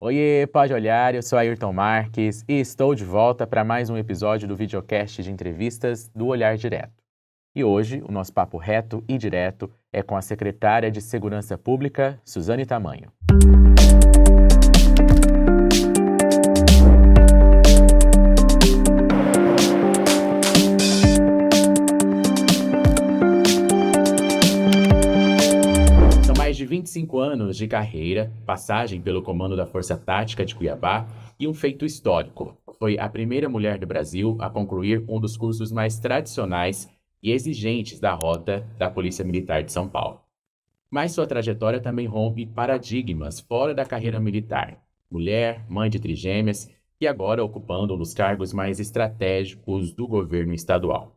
Oiê, pode olhar, eu sou Ayrton Marques e estou de volta para mais um episódio do videocast de entrevistas do Olhar Direto. E hoje o nosso papo reto e direto é com a secretária de Segurança Pública, Suzane Tamanho. São mais de 25 anos de carreira, passagem pelo comando da Força Tática de Cuiabá e um feito histórico. Foi a primeira mulher do Brasil a concluir um dos cursos mais tradicionais e exigentes da Rota da Polícia Militar de São Paulo. Mas sua trajetória também rompe paradigmas fora da carreira militar. Mulher, mãe de trigêmeas e agora ocupando um dos cargos mais estratégicos do governo estadual.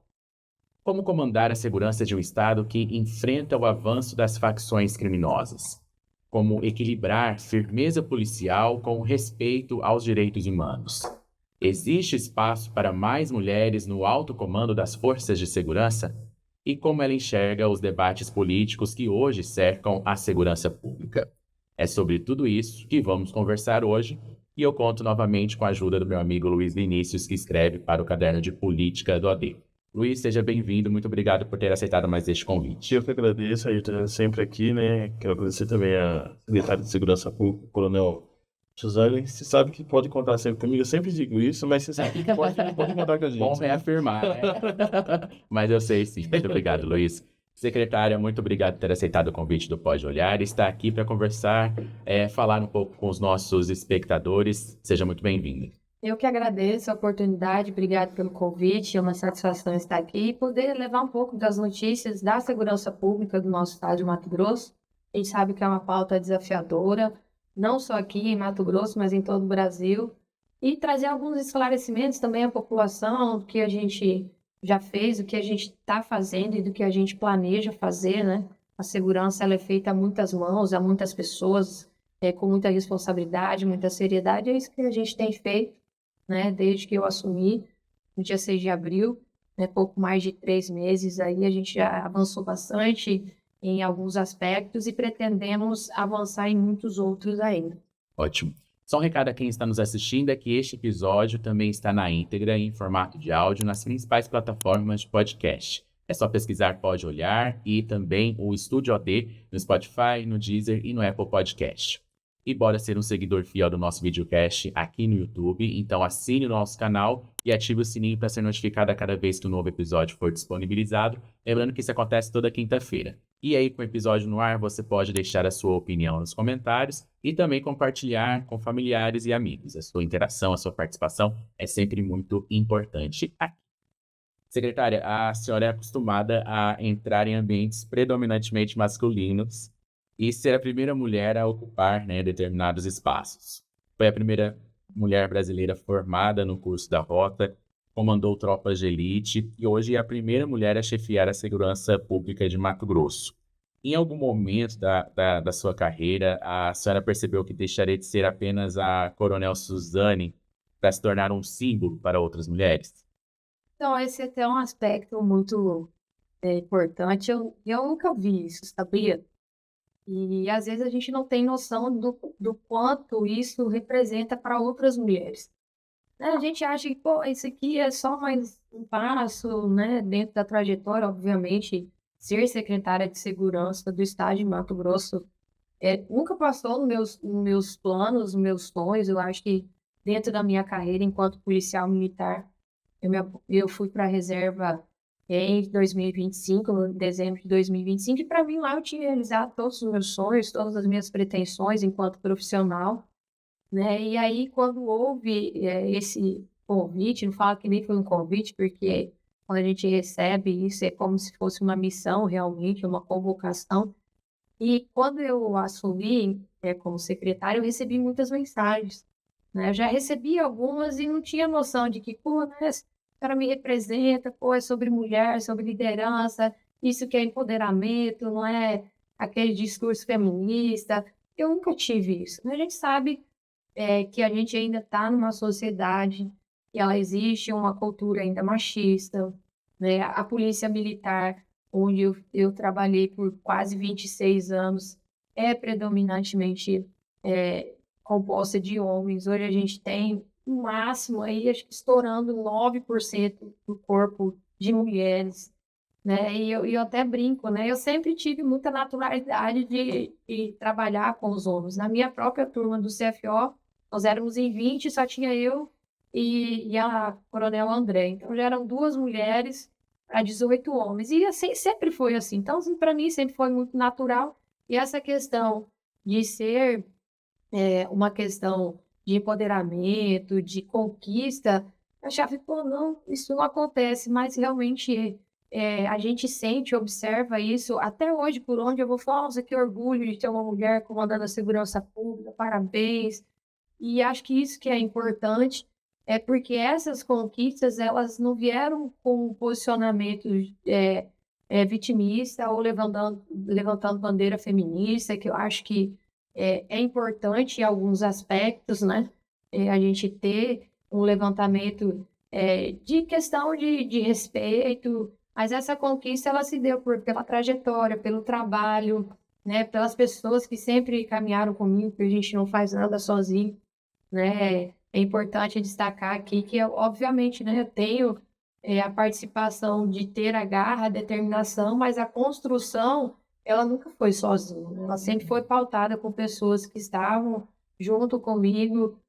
Como comandar a segurança de um Estado que enfrenta o avanço das facções criminosas? Como equilibrar firmeza policial com respeito aos direitos humanos? Existe espaço para mais mulheres no alto comando das forças de segurança? E como ela enxerga os debates políticos que hoje cercam a segurança pública? É sobre tudo isso que vamos conversar hoje, e eu conto novamente com a ajuda do meu amigo Luiz Vinícius, que escreve para o Caderno de Política do AD. Luiz, seja bem-vindo, muito obrigado por ter aceitado mais este convite. Eu que agradeço, Ayrton, sempre aqui, né? Quero agradecer também a secretária de Segurança Pública, Coronel Suzane. Você sabe que pode contar sempre comigo, eu sempre digo isso, mas você sabe que pode contar com a gente. Bom reafirmar, né? Mas eu sei sim. Muito obrigado, Luiz. Secretária, muito obrigado por ter aceitado o convite do Pode Olhar e estar aqui para conversar, falar um pouco com os nossos espectadores. Seja muito bem-vinda. Eu que agradeço a oportunidade, obrigado pelo convite, é uma satisfação estar aqui e poder levar um pouco das notícias da segurança pública do nosso estado de Mato Grosso. A gente sabe que é uma pauta desafiadora, não só aqui em Mato Grosso, mas em todo o Brasil, e trazer alguns esclarecimentos também à população do que a gente já fez, do que a gente está fazendo e do que a gente planeja fazer, né? A segurança ela é feita a muitas mãos, a muitas pessoas, com muita responsabilidade, muita seriedade, é isso que a gente tem feito, né, desde que eu assumi, no dia 6 de abril, né, pouco mais de 3 meses, aí a gente já avançou bastante em alguns aspectos e pretendemos avançar em muitos outros ainda. Ótimo. Só um recado a quem está nos assistindo é que este episódio também está na íntegra em formato de áudio nas principais plataformas de podcast. É só pesquisar Pode Olhar e também o Estúdio OD no Spotify, no Deezer e no Apple Podcast. E bora ser um seguidor fiel do nosso videocast aqui no YouTube, então assine o nosso canal e ative o sininho para ser notificado a cada vez que um novo episódio for disponibilizado, lembrando que isso acontece toda quinta-feira. E aí, com o episódio no ar, você pode deixar a sua opinião nos comentários e também compartilhar com familiares e amigos. A sua interação, a sua participação é sempre muito importante aqui. Secretária, a senhora é acostumada a entrar em ambientes predominantemente masculinos e ser a primeira mulher a ocupar, né, determinados espaços. Foi a primeira mulher brasileira formada no curso da Rota, comandou tropas de elite e hoje é a primeira mulher a chefiar a segurança pública de Mato Grosso. Em algum momento da sua carreira, a senhora percebeu que deixaria de ser apenas a Coronel Suzane para se tornar um símbolo para outras mulheres? Então, esse é até um aspecto muito importante. Eu nunca vi isso, sabia? E às vezes a gente não tem noção do quanto isso representa para outras mulheres. Né? A gente acha que, pô, isso aqui é só mais um passo, né, dentro da trajetória, obviamente, ser secretária de segurança do estado de Mato Grosso nunca passou nos meus planos, nos meus sonhos. Eu acho que dentro da minha carreira enquanto policial militar, eu fui para a reserva em 2025, em dezembro de 2025, e para mim lá eu tinha realizado todos os meus sonhos, todas as minhas pretensões enquanto profissional, né? E aí, quando houve esse convite, não falo que nem foi um convite, porque quando a gente recebe isso é como se fosse uma missão realmente, uma convocação. E quando eu assumi como secretária, eu recebi muitas mensagens, né? Eu já recebi algumas e não tinha noção de que, pô, né, a senhora me representa, pô, é sobre mulher, sobre liderança, isso que é empoderamento, não é aquele discurso feminista. Eu nunca tive isso, né? A gente sabe que a gente ainda está numa sociedade que ela existe uma cultura ainda machista, né? A polícia militar, onde eu trabalhei por quase 26 anos, é predominantemente composta de homens. Hoje a gente tem, no máximo, aí, acho que estourando 9% do corpo de mulheres, né? E eu até brinco, né? Eu sempre tive muita naturalidade de trabalhar com os homens. Na minha própria turma do CFO, nós éramos em 20, só tinha eu e a Coronel André. Então, já eram 2 mulheres para 18 homens. E assim, sempre foi assim. Então, assim, para mim, sempre foi muito natural. E essa questão de ser uma questão de empoderamento, de conquista, a chave, pô, não, isso não acontece, mas realmente a gente sente, observa isso, até hoje, por onde eu vou falar, nossa, que orgulho de ter uma mulher comandando a segurança pública, parabéns. E acho que isso que é importante, é porque essas conquistas, elas não vieram com um posicionamento vitimista ou levantando bandeira feminista, que eu acho que é importante em alguns aspectos, né? A gente ter um levantamento de questão de respeito, mas essa conquista ela se deu pela trajetória, pelo trabalho, né? Pelas pessoas que sempre caminharam comigo, que a gente não faz nada sozinho, né? É importante destacar aqui que, obviamente, né, eu tenho a participação de ter a garra, a determinação, mas a construção ela nunca foi sozinha, né? Ela sempre foi pautada por pessoas que estavam junto comigo,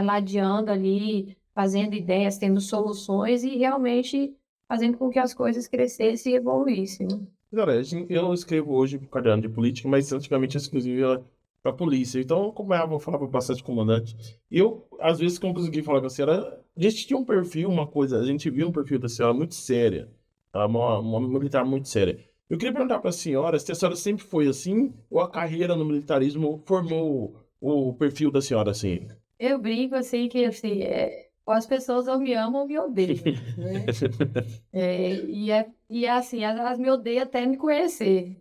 ladeando ali, fazendo ideias, tendo soluções e realmente fazendo com que as coisas crescessem e evoluíssem, né? Galera, eu escrevo hoje um caderno de política, mas antigamente eu escrevia para polícia. Então eu acompanhava, eu falava bastante com o comandante. E eu, às vezes, como consegui falar com a senhora, a gente tinha um perfil, uma coisa, a gente viu um perfil da senhora muito séria, tá? Uma militar muito séria. Eu queria perguntar para a senhora se a senhora sempre foi assim, ou a carreira no militarismo formou o perfil da senhora assim? Eu brinco assim que assim, ou as pessoas ou me amam ou me odeiam, né? E assim, elas me odeiam até me conhecer.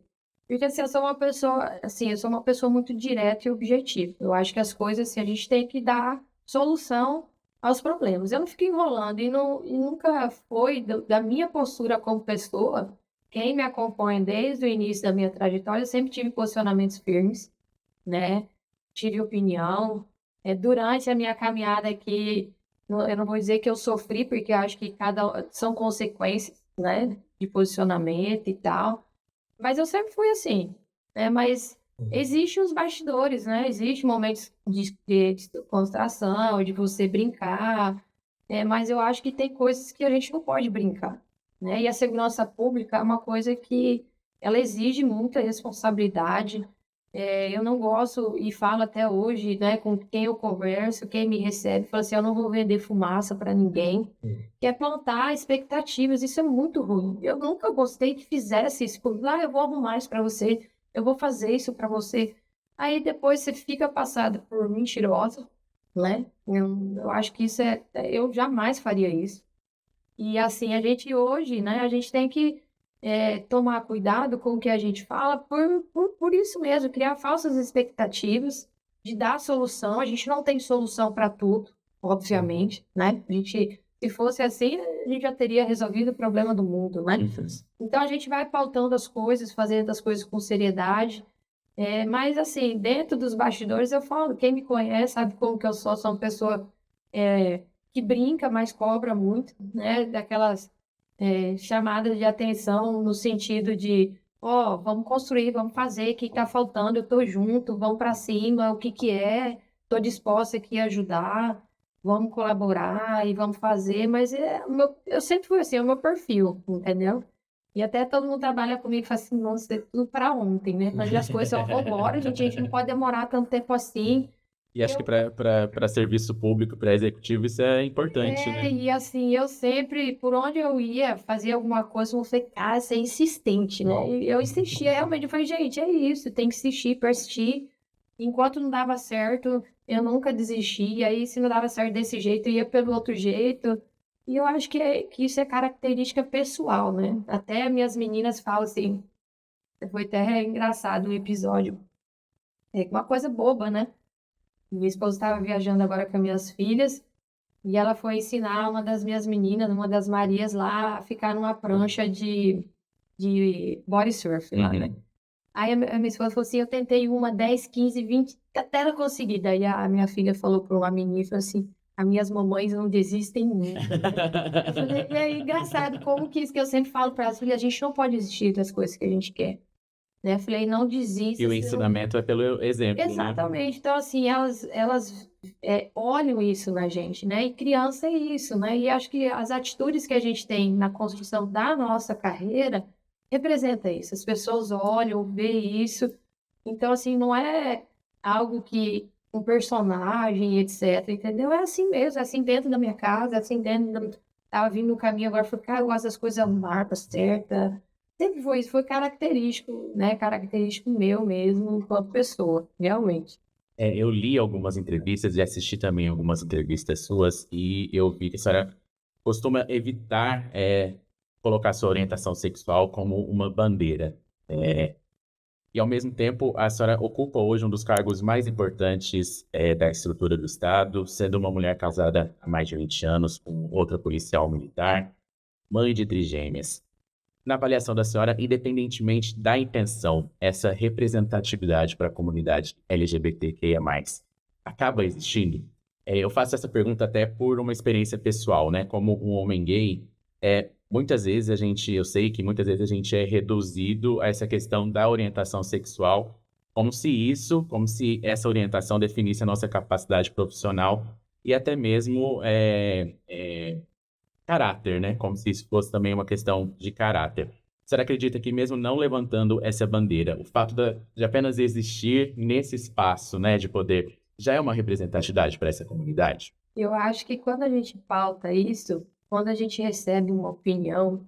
Porque assim, eu sou uma pessoa muito direta e objetiva. Eu acho que as coisas, assim, a gente tem que dar solução aos problemas. Eu não fico enrolando e nunca foi da minha postura como pessoa. Quem me acompanha desde o início da minha trajetória, eu sempre tive posicionamentos firmes, né? Tive opinião. Durante a minha caminhada aqui, eu não vou dizer que eu sofri, porque eu acho que são consequências, né? De posicionamento e tal. Mas eu sempre fui assim, né? Mas existem os bastidores, né? Existem momentos de descontração, de você brincar, mas eu acho que tem coisas que a gente não pode brincar, né? E a segurança pública é uma coisa que ela exige muita responsabilidade. Eu não gosto, e falo até hoje, né, com quem eu converso, quem me recebe, fala assim, eu não vou vender fumaça para ninguém, que é plantar expectativas, isso é muito ruim. Eu nunca gostei que fizesse isso comigo, eu vou arrumar isso para você, eu vou fazer isso para você. Aí depois você fica passada por mentirosa, né? Eu acho que eu jamais faria isso. E assim, a gente hoje, né, a gente tem que tomar cuidado com o que a gente fala por isso mesmo, criar falsas expectativas de dar solução. A gente não tem solução para tudo, obviamente, né? Se fosse assim, a gente já teria resolvido o problema do mundo, né? Então a gente vai pautando as coisas, fazendo as coisas com seriedade. Mas assim, dentro dos bastidores eu falo, quem me conhece sabe como que eu sou uma pessoa que brinca, mas cobra muito, né? Daquelas chamadas de atenção no sentido de, vamos construir, vamos fazer, o que está faltando, eu estou junto, vamos para cima, o que é, estou disposta aqui a ajudar, vamos colaborar e vamos fazer, mas eu sempre fui assim, é o meu perfil, entendeu? E até todo mundo trabalha comigo e fala assim, nossa, é tudo para ontem, né? Mas as coisas só vão embora, a gente não pode demorar tanto tempo assim. E acho que para serviço público, para executivo, isso é importante, né? E assim, eu sempre, por onde eu ia fazer alguma coisa, eu falei, cara, você é insistente, né? E eu insistia, realmente, eu falei, gente, é isso, tem que insistir, persistir. Enquanto não dava certo, eu nunca desisti. E aí, se não dava certo desse jeito, eu ia pelo outro jeito. E eu acho que isso é característica pessoal, né? Até minhas meninas falam assim, foi até engraçado o episódio. É uma coisa boba, né? Minha esposa estava viajando agora com as minhas filhas. E ela foi ensinar uma das minhas meninas, uma das Marias lá, a ficar numa prancha de body surf lá, né? Aí a minha esposa falou assim, eu tentei uma 10, 15, 20, até ela conseguir. Daí a minha filha falou para uma menina, falou assim, as minhas mamães não desistem nunca. Eu falei, é engraçado, como que isso que eu sempre falo para elas, falei, a gente não pode desistir das coisas que a gente quer. Né? Eu falei, não desista. E o senão- ensinamento é pelo exemplo, né? Exatamente. Então, assim, elas olham isso na gente, né? E criança é isso, né? E acho que as atitudes que a gente tem na construção da nossa carreira representa isso. As pessoas olham, veem isso. Então, assim, não é algo que um personagem, etc, entendeu? É assim mesmo, é assim dentro da minha casa, é assim dentro da... Tava vindo no caminho agora, falei, cara, eu gosto das coisas marcas, certa. Sempre foi isso, foi característico, né? Característico meu mesmo, enquanto pessoa, realmente. Eu li algumas entrevistas e assisti também algumas entrevistas suas e eu vi que a senhora costuma evitar colocar sua orientação sexual como uma bandeira. E, ao mesmo tempo, a senhora ocupa hoje um dos cargos mais importantes da estrutura do Estado, sendo uma mulher casada há mais de 20 anos com outra policial militar, mãe de trigêmeas. Na avaliação da senhora, independentemente da intenção, essa representatividade para a comunidade LGBTQIA+, acaba existindo? Eu faço essa pergunta até por uma experiência pessoal, né? Como um homem gay, muitas vezes eu sei que muitas vezes a gente é reduzido a essa questão da orientação sexual, como se essa orientação definisse a nossa capacidade profissional e até mesmo caráter, né? Como se isso fosse também uma questão de caráter. Você acredita que mesmo não levantando essa bandeira, o fato de apenas existir nesse espaço, né, de poder, já é uma representatividade para essa comunidade? Eu acho que quando a gente pauta isso, quando a gente recebe uma opinião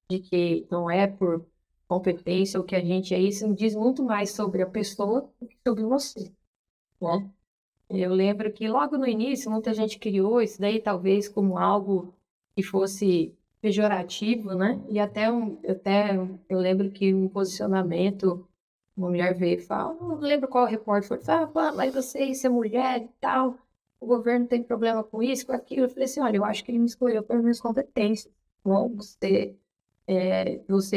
de que não é por competência ou que a gente é isso, diz muito mais sobre a pessoa do que sobre você, né? Eu lembro que logo no início muita gente criou isso daí talvez como algo que fosse pejorativo, né? E eu lembro que um posicionamento, uma mulher veio e falou, não lembro qual repórter foi, falou, mas isso é mulher e tal, o governo tem problema com isso, com aquilo. Eu falei assim, olha, eu acho que ele me escolheu pelas minhas competências. Bom, você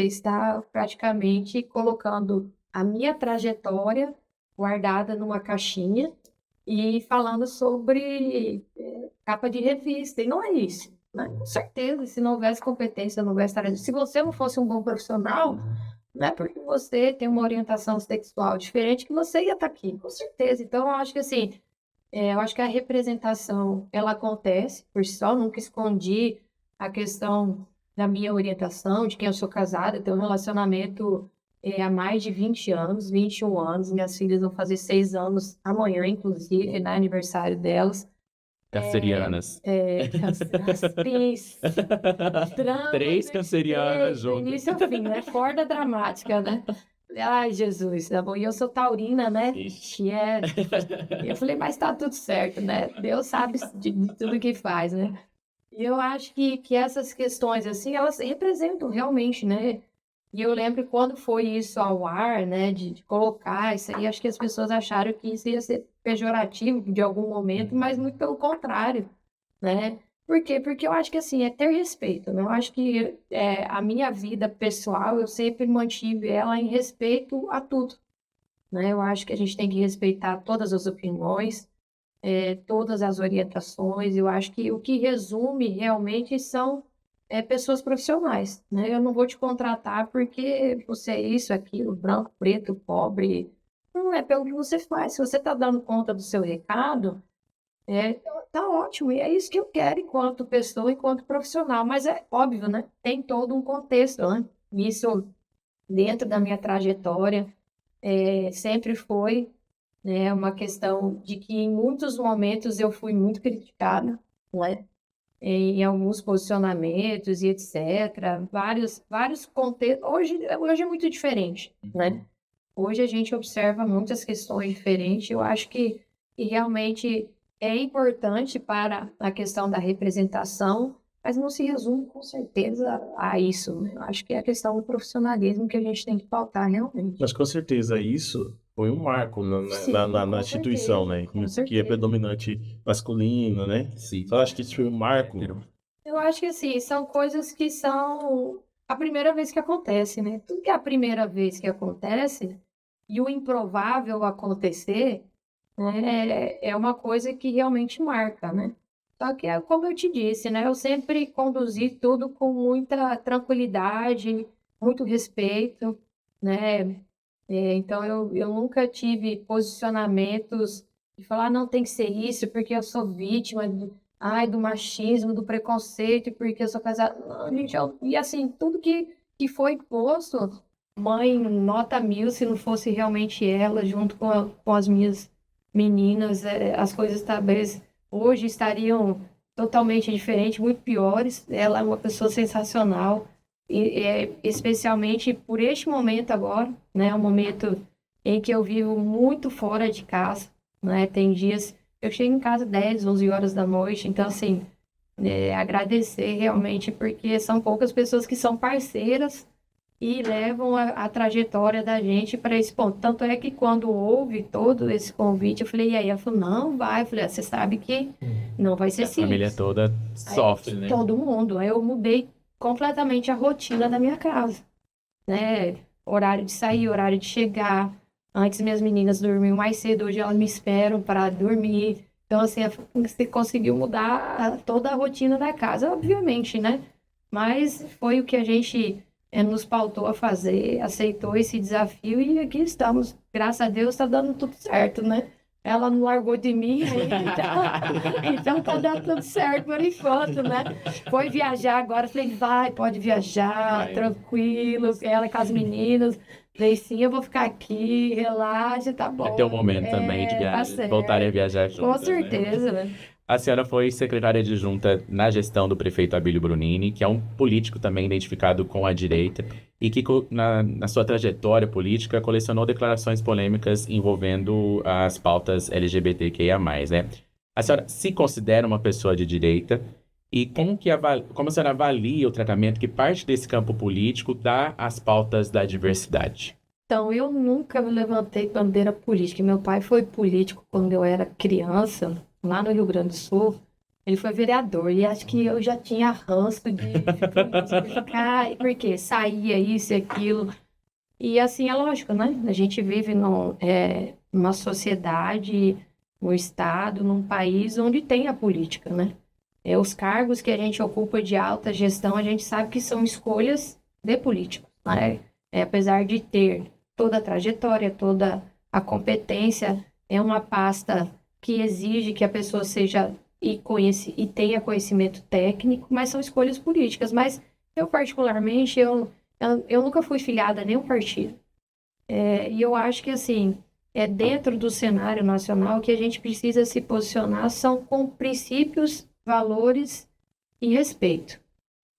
está praticamente colocando a minha trajetória guardada numa caixinha e falando sobre capa de revista, e não é isso, né? Com certeza, se não houvesse competência, não houvesse tarefa. Se você não fosse um bom profissional, não é porque você tem uma orientação sexual diferente que você ia estar aqui, com certeza. Então, eu acho que assim, eu acho que a representação, ela acontece por si só, nunca escondi a questão da minha orientação, de quem eu sou casada, eu tenho um relacionamento há mais de 20 anos, 21 anos, minhas filhas vão fazer 6 anos amanhã, inclusive, né, aniversário delas. Cancerianas. Cancerianas, drama, 3 cancerianas do juntas. início ao fim, né? Corda dramática, né? Ai, Jesus, tá bom. E eu sou taurina, né? Ixi. Que é... E eu falei, mas tá tudo certo, né? Deus sabe de tudo que faz, né? E eu acho que essas questões, assim, elas representam realmente, né? E eu lembro quando foi isso ao ar, né, de colocar isso aí, acho que as pessoas acharam que isso ia ser pejorativo de algum momento, mas muito pelo contrário, né? Por quê? Porque eu acho que, assim, é ter respeito, né? Eu acho que a minha vida pessoal, eu sempre mantive ela em respeito a tudo, né? Eu acho que a gente tem que respeitar todas as opiniões, todas as orientações. Eu acho que o que resume realmente são pessoas profissionais, né? Eu não vou te contratar porque você é isso, aquilo, branco, preto, pobre. Não é pelo que você faz. Se você está dando conta do seu recado, tá ótimo. E é isso que eu quero enquanto pessoa, enquanto profissional. Mas é óbvio, né? Tem todo um contexto, né? Isso, dentro da minha trajetória, sempre foi, né, uma questão de que em muitos momentos eu fui muito criticada, né? Em alguns posicionamentos e etc. Vários contextos. Hoje é muito diferente, né? Hoje a gente observa muitas questões diferentes. Eu acho que realmente é importante para a questão da representação, mas não se resume com certeza a isso, né? Eu acho que é a questão do profissionalismo que a gente tem que pautar realmente. Mas com certeza isso foi um marco Sim, na com instituição, certeza, né? com Que é certeza. predominante masculino, né? Sim. Então acho que isso foi um marco. Eu acho que assim, são coisas que são a primeira vez que acontece, né? Tudo que é a primeira vez que acontece e o improvável acontecer, É uma coisa que realmente marca, né? Só que é como eu te disse, né? Eu sempre conduzi tudo com muita tranquilidade, muito respeito, né? Então eu nunca tive posicionamentos de falar, não tem que ser isso, porque eu sou vítima do machismo, do preconceito, porque eu sou casada. Não, gente, e assim, tudo que foi posto, mãe, nota 1000, se não fosse realmente ela, junto com as minhas meninas, as coisas talvez hoje estariam totalmente diferentes, muito piores. Ela é uma pessoa sensacional, e especialmente por este momento agora, né? Um momento em que eu vivo muito fora de casa, né? Tem dias eu chego em casa 10, 11 horas da noite, então assim, agradecer realmente porque são poucas pessoas que são parceiras e levam a trajetória da gente para esse ponto. Tanto é que quando houve todo esse convite, eu falei, e aí? Ela falou, não, vai. Eu falei, você sabe que não vai ser A família simples. toda Aí, sofre, né? todo mundo. Aí eu mudei completamente a rotina da minha casa, né? Horário de sair, horário de chegar. Antes minhas meninas dormiam mais cedo, hoje elas me esperam para dormir. Então, assim, você conseguiu mudar toda a rotina da casa, obviamente, né? Mas foi o que a gente nos pautou a fazer, aceitou esse desafio e aqui estamos. Graças a Deus está dando tudo certo, né? Ela não largou de mim ainda, então tá dando tudo certo por enquanto, né? Foi viajar agora, falei, vai, pode viajar, Vai. tranquilo, ela com as meninas. Falei, sim, eu vou ficar aqui, relaxa, tá Vai ter um bom. momento também de Tá voltarem a certo. viajar Com juntas, né? certeza, né? A senhora foi secretária adjunta na gestão do prefeito Abílio Brunini, que é um político também identificado com a direita e que na sua trajetória política colecionou declarações polêmicas envolvendo as pautas LGBTQIA+, né? A senhora se considera uma pessoa de direita e como a senhora avalia o tratamento que parte desse campo político dá às pautas da diversidade? Então, eu nunca me levantei bandeira política. Meu pai foi político quando eu era criança, lá no Rio Grande do Sul. Ele foi vereador e acho que eu já tinha ranço de política, de ficar, porque saía isso e aquilo. E assim é lógico, né? A gente vive numa sociedade, num estado, num país onde tem a política, né? Os cargos que a gente ocupa de alta gestão, a gente sabe que são escolhas de políticos, né? Apesar de ter toda a trajetória, toda a competência, é uma pasta que exige que a pessoa seja e tenha conhecimento técnico, mas são escolhas políticas. Mas eu, particularmente, eu nunca fui filiada a nenhum partido. E eu acho que, assim, dentro do cenário nacional que a gente precisa se posicionar são com princípios, valores e respeito,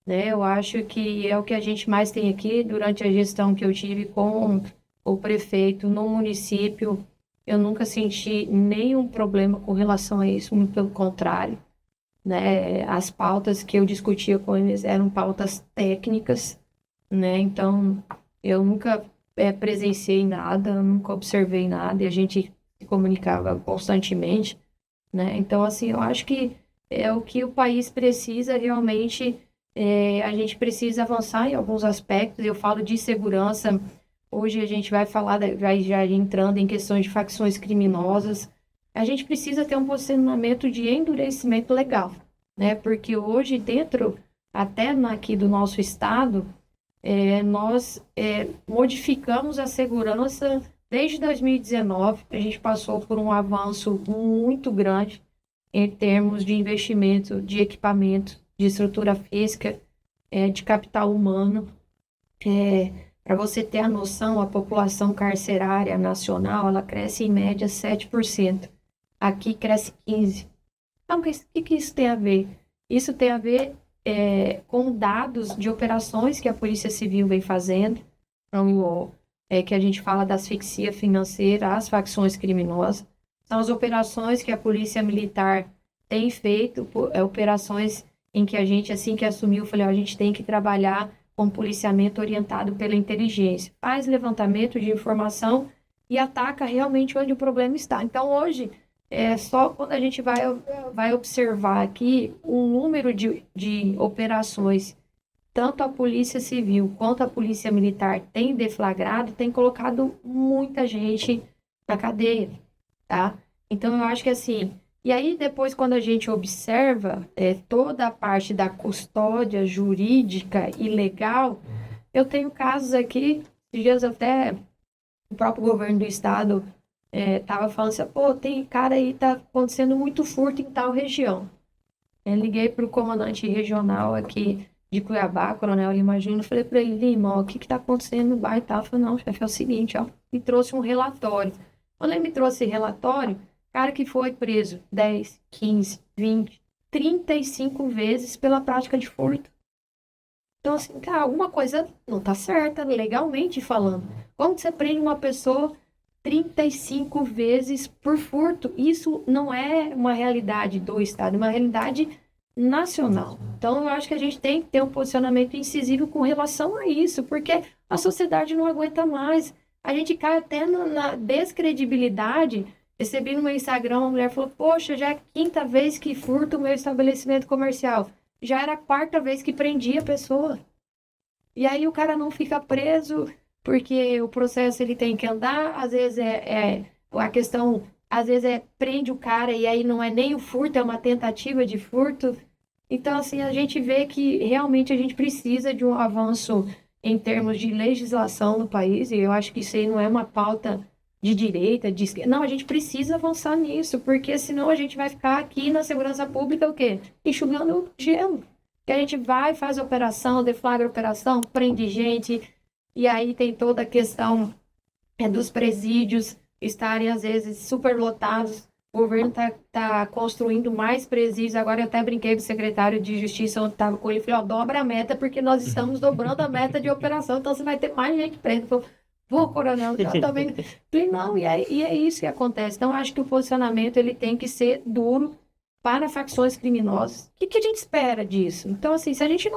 né? Eu acho que é o que a gente mais tem aqui durante a gestão que eu tive com o prefeito no município. Eu nunca senti nenhum problema com relação a isso, muito pelo contrário, né? As pautas que eu discutia com eles eram pautas técnicas, né? Então, eu nunca presenciei nada, nunca observei nada e a gente se comunicava constantemente, né? Então, assim, eu acho que é o que o país precisa realmente, a gente precisa avançar em alguns aspectos. Eu falo de segurança, hoje a gente vai falar, vai já entrando em questões de facções criminosas. A gente precisa ter um posicionamento de endurecimento legal, né? Porque hoje, dentro, até aqui do nosso estado, nós modificamos a segurança desde 2019. A gente passou por um avanço muito grande em termos de investimento, de equipamento, de estrutura física, de capital humano. Para você ter a noção, a população carcerária nacional, ela cresce em média 7%. Aqui cresce 15%. Então, o que isso tem a ver? Isso tem a ver com dados de operações que a Polícia Civil vem fazendo, que a gente fala da asfixia financeira, as facções criminosas. São as operações que a Polícia Militar tem feito, operações em que a gente, assim que assumiu, falei, a gente tem que trabalhar com policiamento orientado pela inteligência. Faz levantamento de informação e ataca realmente onde o problema está. Então, hoje, só quando a gente vai observar aqui o número de operações, tanto a Polícia Civil quanto a Polícia Militar tem deflagrado, tem colocado muita gente na cadeia, tá? Então, eu acho que assim, e aí depois quando a gente observa toda a parte da custódia jurídica e legal, eu tenho casos aqui, esses dias até o próprio governo do estado estava falando assim, pô, tem cara aí, tá acontecendo muito furto em tal região. Eu liguei para o comandante regional aqui de Cuiabá, Coronel Lima Júnior, falei para ele, Lima, ó, o que está acontecendo no bairro e tal? Ele falou, não, chefe, é o seguinte, ó, me trouxe um relatório. Quando ele me trouxe esse relatório, cara que foi preso 10, 15, 20, 35 vezes pela prática de furto. Então, assim, cara, alguma coisa não tá certa, legalmente falando. Como que você prende uma pessoa 35 vezes por furto? Isso não é uma realidade do Estado, é uma realidade nacional. Então, eu acho que a gente tem que ter um posicionamento incisivo com relação a isso, porque a sociedade não aguenta mais. A gente cai até na descredibilidade. Recebi no meu Instagram, uma mulher falou, poxa, já é a quinta vez que furta o meu estabelecimento comercial. Já era a quarta vez que prendia a pessoa. E aí o cara não fica preso, porque o processo ele tem que andar, às vezes a questão, às vezes prende o cara e aí não é nem o furto, é uma tentativa de furto. Então, assim, a gente vê que realmente a gente precisa de um avanço em termos de legislação no país, e eu acho que isso aí não é uma pauta de direita, de esquerda. Não, a gente precisa avançar nisso, porque senão a gente vai ficar aqui na segurança pública o quê? Enxugando gelo. Que a gente vai, faz operação, deflagra operação, prende gente, e aí tem toda a questão dos presídios estarem, às vezes, superlotados. O governo tá construindo mais presídios. Agora eu até brinquei com o secretário de Justiça, onde estava com ele, falei, ó, dobra a meta, porque nós estamos dobrando a meta de operação, então você vai ter mais gente presa. Falei, pô, coronel, já também. Falei, não, e é isso que acontece. Então, acho que o posicionamento ele tem que ser duro para facções criminosas. O que a gente espera disso? Então, assim, se a gente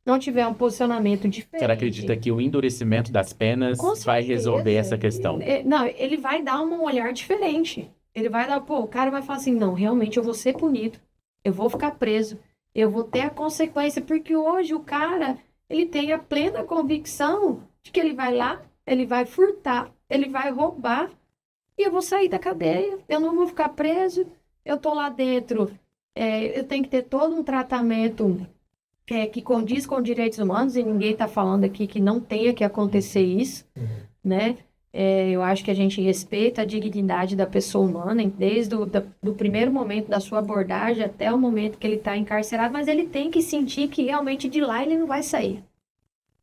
não tiver um posicionamento diferente... Você acredita que o endurecimento das penas vai resolver essa questão? Não, ele vai dar um olhar diferente. Ele vai dar, pô, o cara vai falar assim, não, realmente eu vou ser punido, eu vou ficar preso, eu vou ter a consequência, porque hoje o cara, ele tem a plena convicção de que ele vai lá, ele vai furtar, ele vai roubar, e eu vou sair da cadeia, eu não vou ficar preso, eu tô lá dentro, eu tenho que ter todo um tratamento que condiz com direitos humanos, e ninguém está falando aqui que não tenha que acontecer isso, né? Eu acho que a gente respeita a dignidade da pessoa humana, desde do primeiro momento da sua abordagem até o momento que ele está encarcerado, mas ele tem que sentir que realmente de lá ele não vai sair.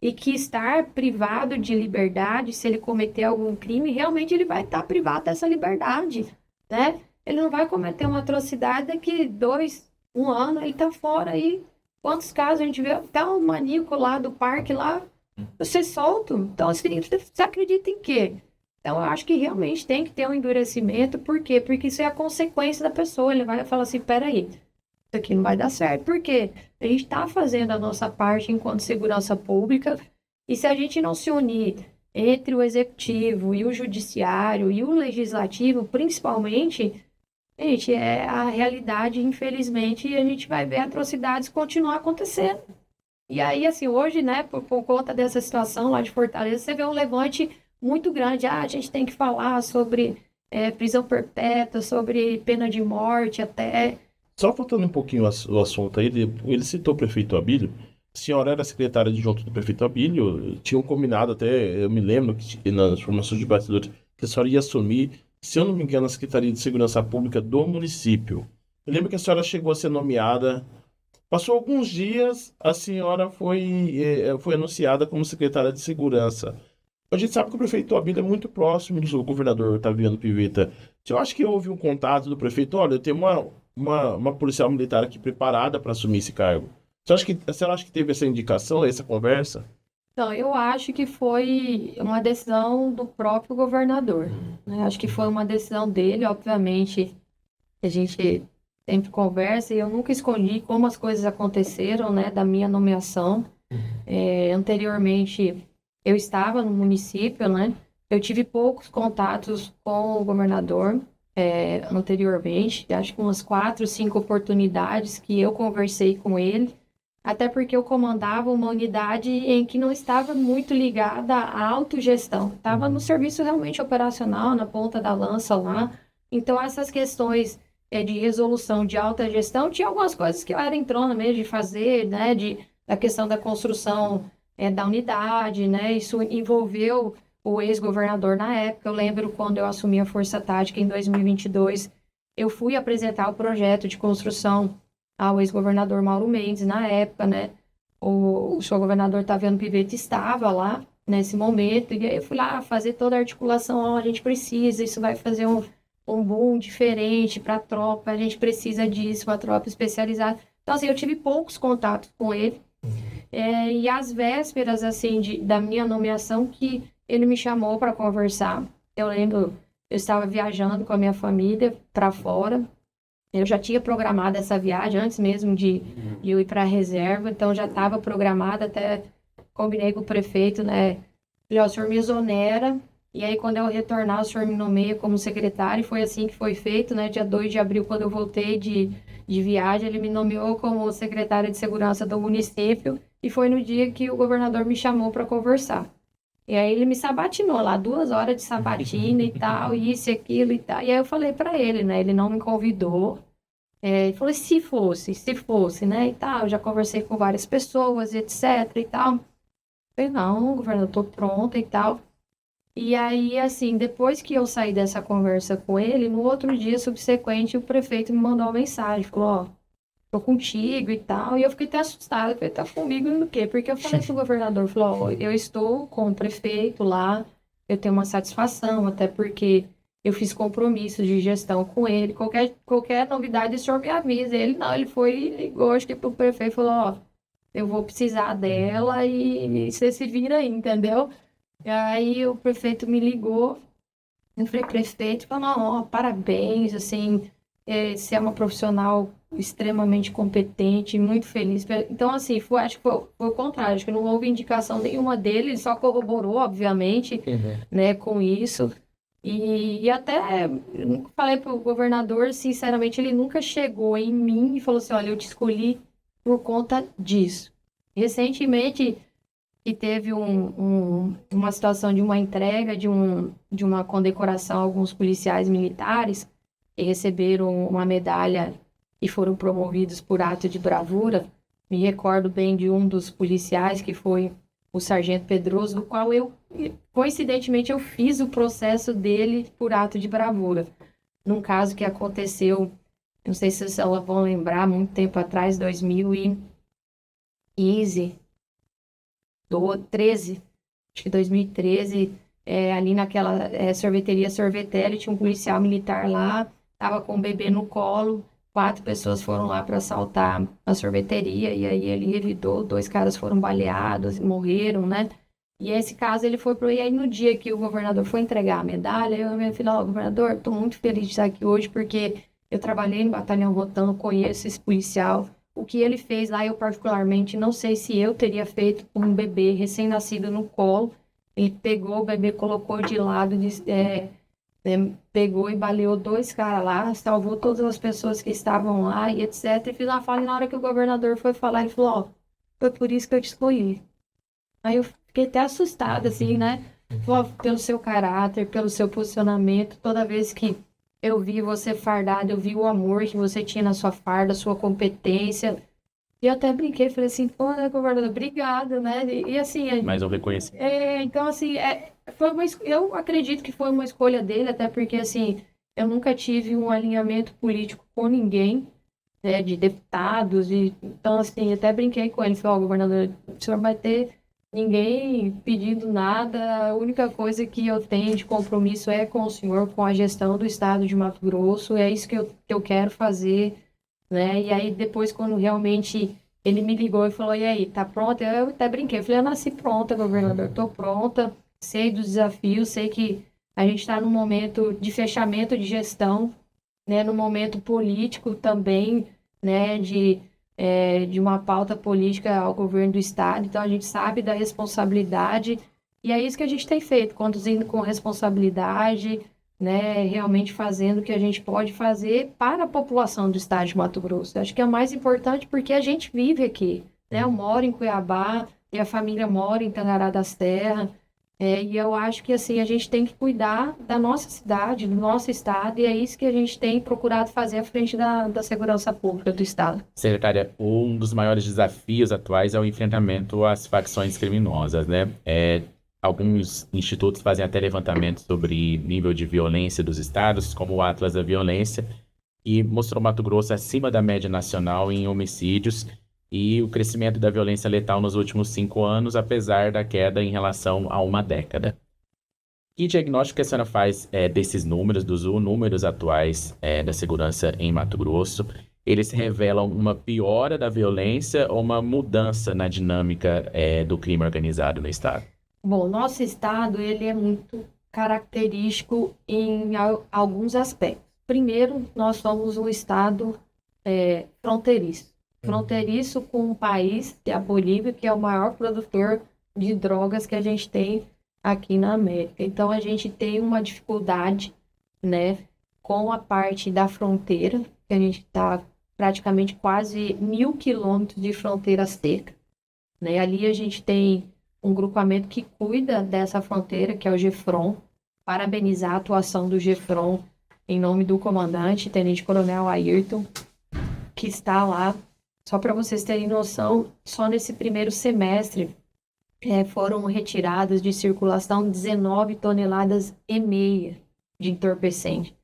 E que estar privado de liberdade, se ele cometer algum crime, realmente ele vai estar privado dessa liberdade, né? Ele não vai cometer uma atrocidade daqui 1 ano, ele tá fora aí. Quantos casos a gente vê? Até um maníaco lá do parque lá, você solto. Então, assim, você acredita em quê? Então, eu acho que realmente tem que ter um endurecimento. Por quê? Porque isso é a consequência da pessoa. Ele vai falar assim, peraí, isso aqui não vai dar certo. Por quê? A gente está fazendo a nossa parte enquanto segurança pública. E se a gente não se unir entre o executivo e o judiciário e o legislativo, principalmente... Gente, é a realidade, infelizmente, e a gente vai ver atrocidades continuar acontecendo. E aí, assim, hoje, né, por conta dessa situação lá de Fortaleza, você vê um levante muito grande. Ah, a gente tem que falar sobre prisão perpétua, sobre pena de morte até. Só faltando um pouquinho o assunto aí, ele citou o prefeito Abílio. A senhora era secretária adjunta do prefeito Abílio, tinham combinado até, eu me lembro que nas informações de bastidores, que a senhora ia assumir, se eu não me engano, a Secretaria de Segurança Pública do município. Eu lembro que a senhora chegou a ser nomeada. Passou alguns dias, a senhora foi anunciada como secretária de Segurança. A gente sabe que o prefeito Abílio é muito próximo do governador Otaviano Pivetta. Eu acho que houve um contato do prefeito. Olha, eu tenho uma policial militar aqui preparada para assumir esse cargo. A senhora acha que teve essa indicação, essa conversa? Então, eu acho que foi uma decisão do próprio governador, né? Acho que foi uma decisão dele, obviamente, a gente sempre conversa e eu nunca escondi como as coisas aconteceram, né, da minha nomeação. Anteriormente, eu estava no município, né? Eu tive poucos contatos com o governador anteriormente, acho que umas 4, 5 oportunidades que eu conversei com ele. Até porque eu comandava uma unidade em que não estava muito ligada à autogestão. Estava no serviço realmente operacional, na ponta da lança lá, Então, essas questões de resolução de alta gestão, tinha algumas coisas que eu era entrona mesmo de fazer, né, da questão da construção da unidade, né, isso envolveu o ex-governador na época. Eu lembro quando eu assumi a Força Tática em 2022, eu fui apresentar o projeto de construção ao ex-governador Mauro Mendes na época, né, o senhor governador Taviano Pivete estava lá nesse momento, e aí eu fui lá fazer toda a articulação, a gente precisa, isso vai fazer um boom diferente para a tropa, a gente precisa disso, uma tropa especializada. Então, assim, eu tive poucos contatos com ele, e às vésperas, assim, da minha nomeação, que ele me chamou para conversar. Eu lembro, eu estava viajando com a minha família para fora, eu já tinha programado essa viagem antes mesmo de eu ir para a reserva, então já estava programada, até combinei com o prefeito, né? Falei, ó, o senhor me exonera, e aí quando eu retornar, o senhor me nomeia como secretário, e foi assim que foi feito, né? Dia 2 de abril, quando eu voltei de viagem, ele me nomeou como secretária de segurança do município, e foi no dia que o governador me chamou para conversar. E aí ele me sabatinou lá, 2 horas de sabatina e tal, isso e aquilo e tal. E aí eu falei para ele, né? Ele não me convidou. Ele falou, se fosse, né? E tal. Eu já conversei com várias pessoas, etc e tal. Eu falei, não, governador, eu tô pronta e tal. E aí, assim, depois que eu saí dessa conversa com ele, no outro dia subsequente, o prefeito me mandou uma mensagem, falou, ó, tô contigo e tal. E eu fiquei até assustada, falei, tá comigo no quê? Porque eu falei pro governador, falou, ó, eu estou com o prefeito lá, eu tenho uma satisfação, até porque eu fiz compromissos de gestão com ele, qualquer novidade o senhor me avisa. Ele foi e ligou, acho que pro prefeito, falou, ó, eu vou precisar dela e você se vira aí, entendeu? E aí o prefeito me ligou, eu falei, prefeito, falou, ó, parabéns, assim, você é uma profissional extremamente competente, muito feliz. Então, assim, acho que foi o contrário, acho que não houve indicação nenhuma dele, ele só corroborou, obviamente, né, com isso. E até eu falei para o governador, sinceramente, ele nunca chegou em mim e falou assim, olha, eu te escolhi por conta disso. Recentemente, que teve uma situação de uma entrega de uma condecoração a alguns policiais militares que receberam uma medalha e foram promovidos por ato de bravura. Me recordo bem de um dos policiais, que foi o Sargento Pedroso, do qual coincidentemente, eu fiz o processo dele por ato de bravura. Num caso que aconteceu, não sei se vocês vão lembrar, muito tempo atrás, 2015, 13, acho que 2013, ali naquela sorveteria Sorvetelli, tinha um policial militar lá, estava com um bebê no colo, 4 pessoas foram lá para assaltar a sorveteria, e aí ele revidou, 2 caras foram baleados, morreram, né? E esse caso ele foi pro... E aí no dia que o governador foi entregar a medalha, eu e minha filha, ó, governador, estou muito feliz de estar aqui hoje, porque eu trabalhei no Batalhão Rotan, conheço esse policial. O que ele fez lá, eu particularmente não sei se eu teria feito com um bebê recém-nascido no colo. Ele pegou o bebê, colocou de lado, pegou e baleou 2 caras lá, salvou todas as pessoas que estavam lá e etc. E fiz uma fala, e na hora que o governador foi falar, ele falou, ó, foi por isso que eu te escolhi. Aí eu fiquei até assustada, assim, né? Pelo seu caráter, pelo seu posicionamento. Toda vez que eu vi você fardada, eu vi o amor que você tinha na sua farda, a sua competência. E eu até brinquei, falei assim, pô, né, governador, obrigada, né? E assim... Mas eu reconheci. Então, assim, eu acredito que foi uma escolha dele, até porque, assim, eu nunca tive um alinhamento político com ninguém, né, de deputados. Então, assim, até brinquei com ele, falei, ó, governador, o senhor vai ter ninguém pedindo nada, a única coisa que eu tenho de compromisso é com o senhor, com a gestão do estado de Mato Grosso, é isso que eu quero fazer, né? E aí depois, quando realmente ele me ligou e falou, e aí, tá pronta? Eu até brinquei, falei, eu nasci pronta, governador, tô pronta, sei dos desafios, sei que a gente está num momento de fechamento de gestão, né? No momento político também, né? De uma pauta política ao governo do estado, então a gente sabe da responsabilidade, e é isso que a gente tem feito, conduzindo com responsabilidade, né, realmente fazendo o que a gente pode fazer para a população do estado de Mato Grosso. Acho que é o mais importante porque a gente vive aqui, né, eu moro em Cuiabá, minha família mora em Tangará da Serra, E eu acho que assim, a gente tem que cuidar da nossa cidade, do nosso estado, e é isso que a gente tem procurado fazer à frente da segurança pública do estado. Secretária, um dos maiores desafios atuais é o enfrentamento às facções criminosas, né? Alguns institutos fazem até levantamentos sobre nível de violência dos estados, como o Atlas da Violência, e mostrou Mato Grosso acima da média nacional em homicídios e o crescimento da violência letal nos últimos 5 anos, apesar da queda em relação a uma década. Que diagnóstico que a senhora faz desses números, dos números atuais da segurança em Mato Grosso? Eles revelam uma piora da violência ou uma mudança na dinâmica do crime organizado no estado? Bom, nosso estado, ele é muito característico em alguns aspectos. Primeiro, nós somos um estado fronteiriço. Fronteiriço com um país, que é a Bolívia, que é o maior produtor de drogas que a gente tem aqui na América. Então, a gente tem uma dificuldade, né, com a parte da fronteira, que a gente está praticamente quase 1.000 quilômetros de fronteira seca, né? Ali a gente tem um grupamento que cuida dessa fronteira, que é o GEFRON. Parabenizar a atuação do GEFRON em nome do comandante, Tenente Coronel Ayrton, que está lá. Só para vocês terem noção, só nesse primeiro semestre foram retiradas de circulação 19 toneladas e meia de entorpecente.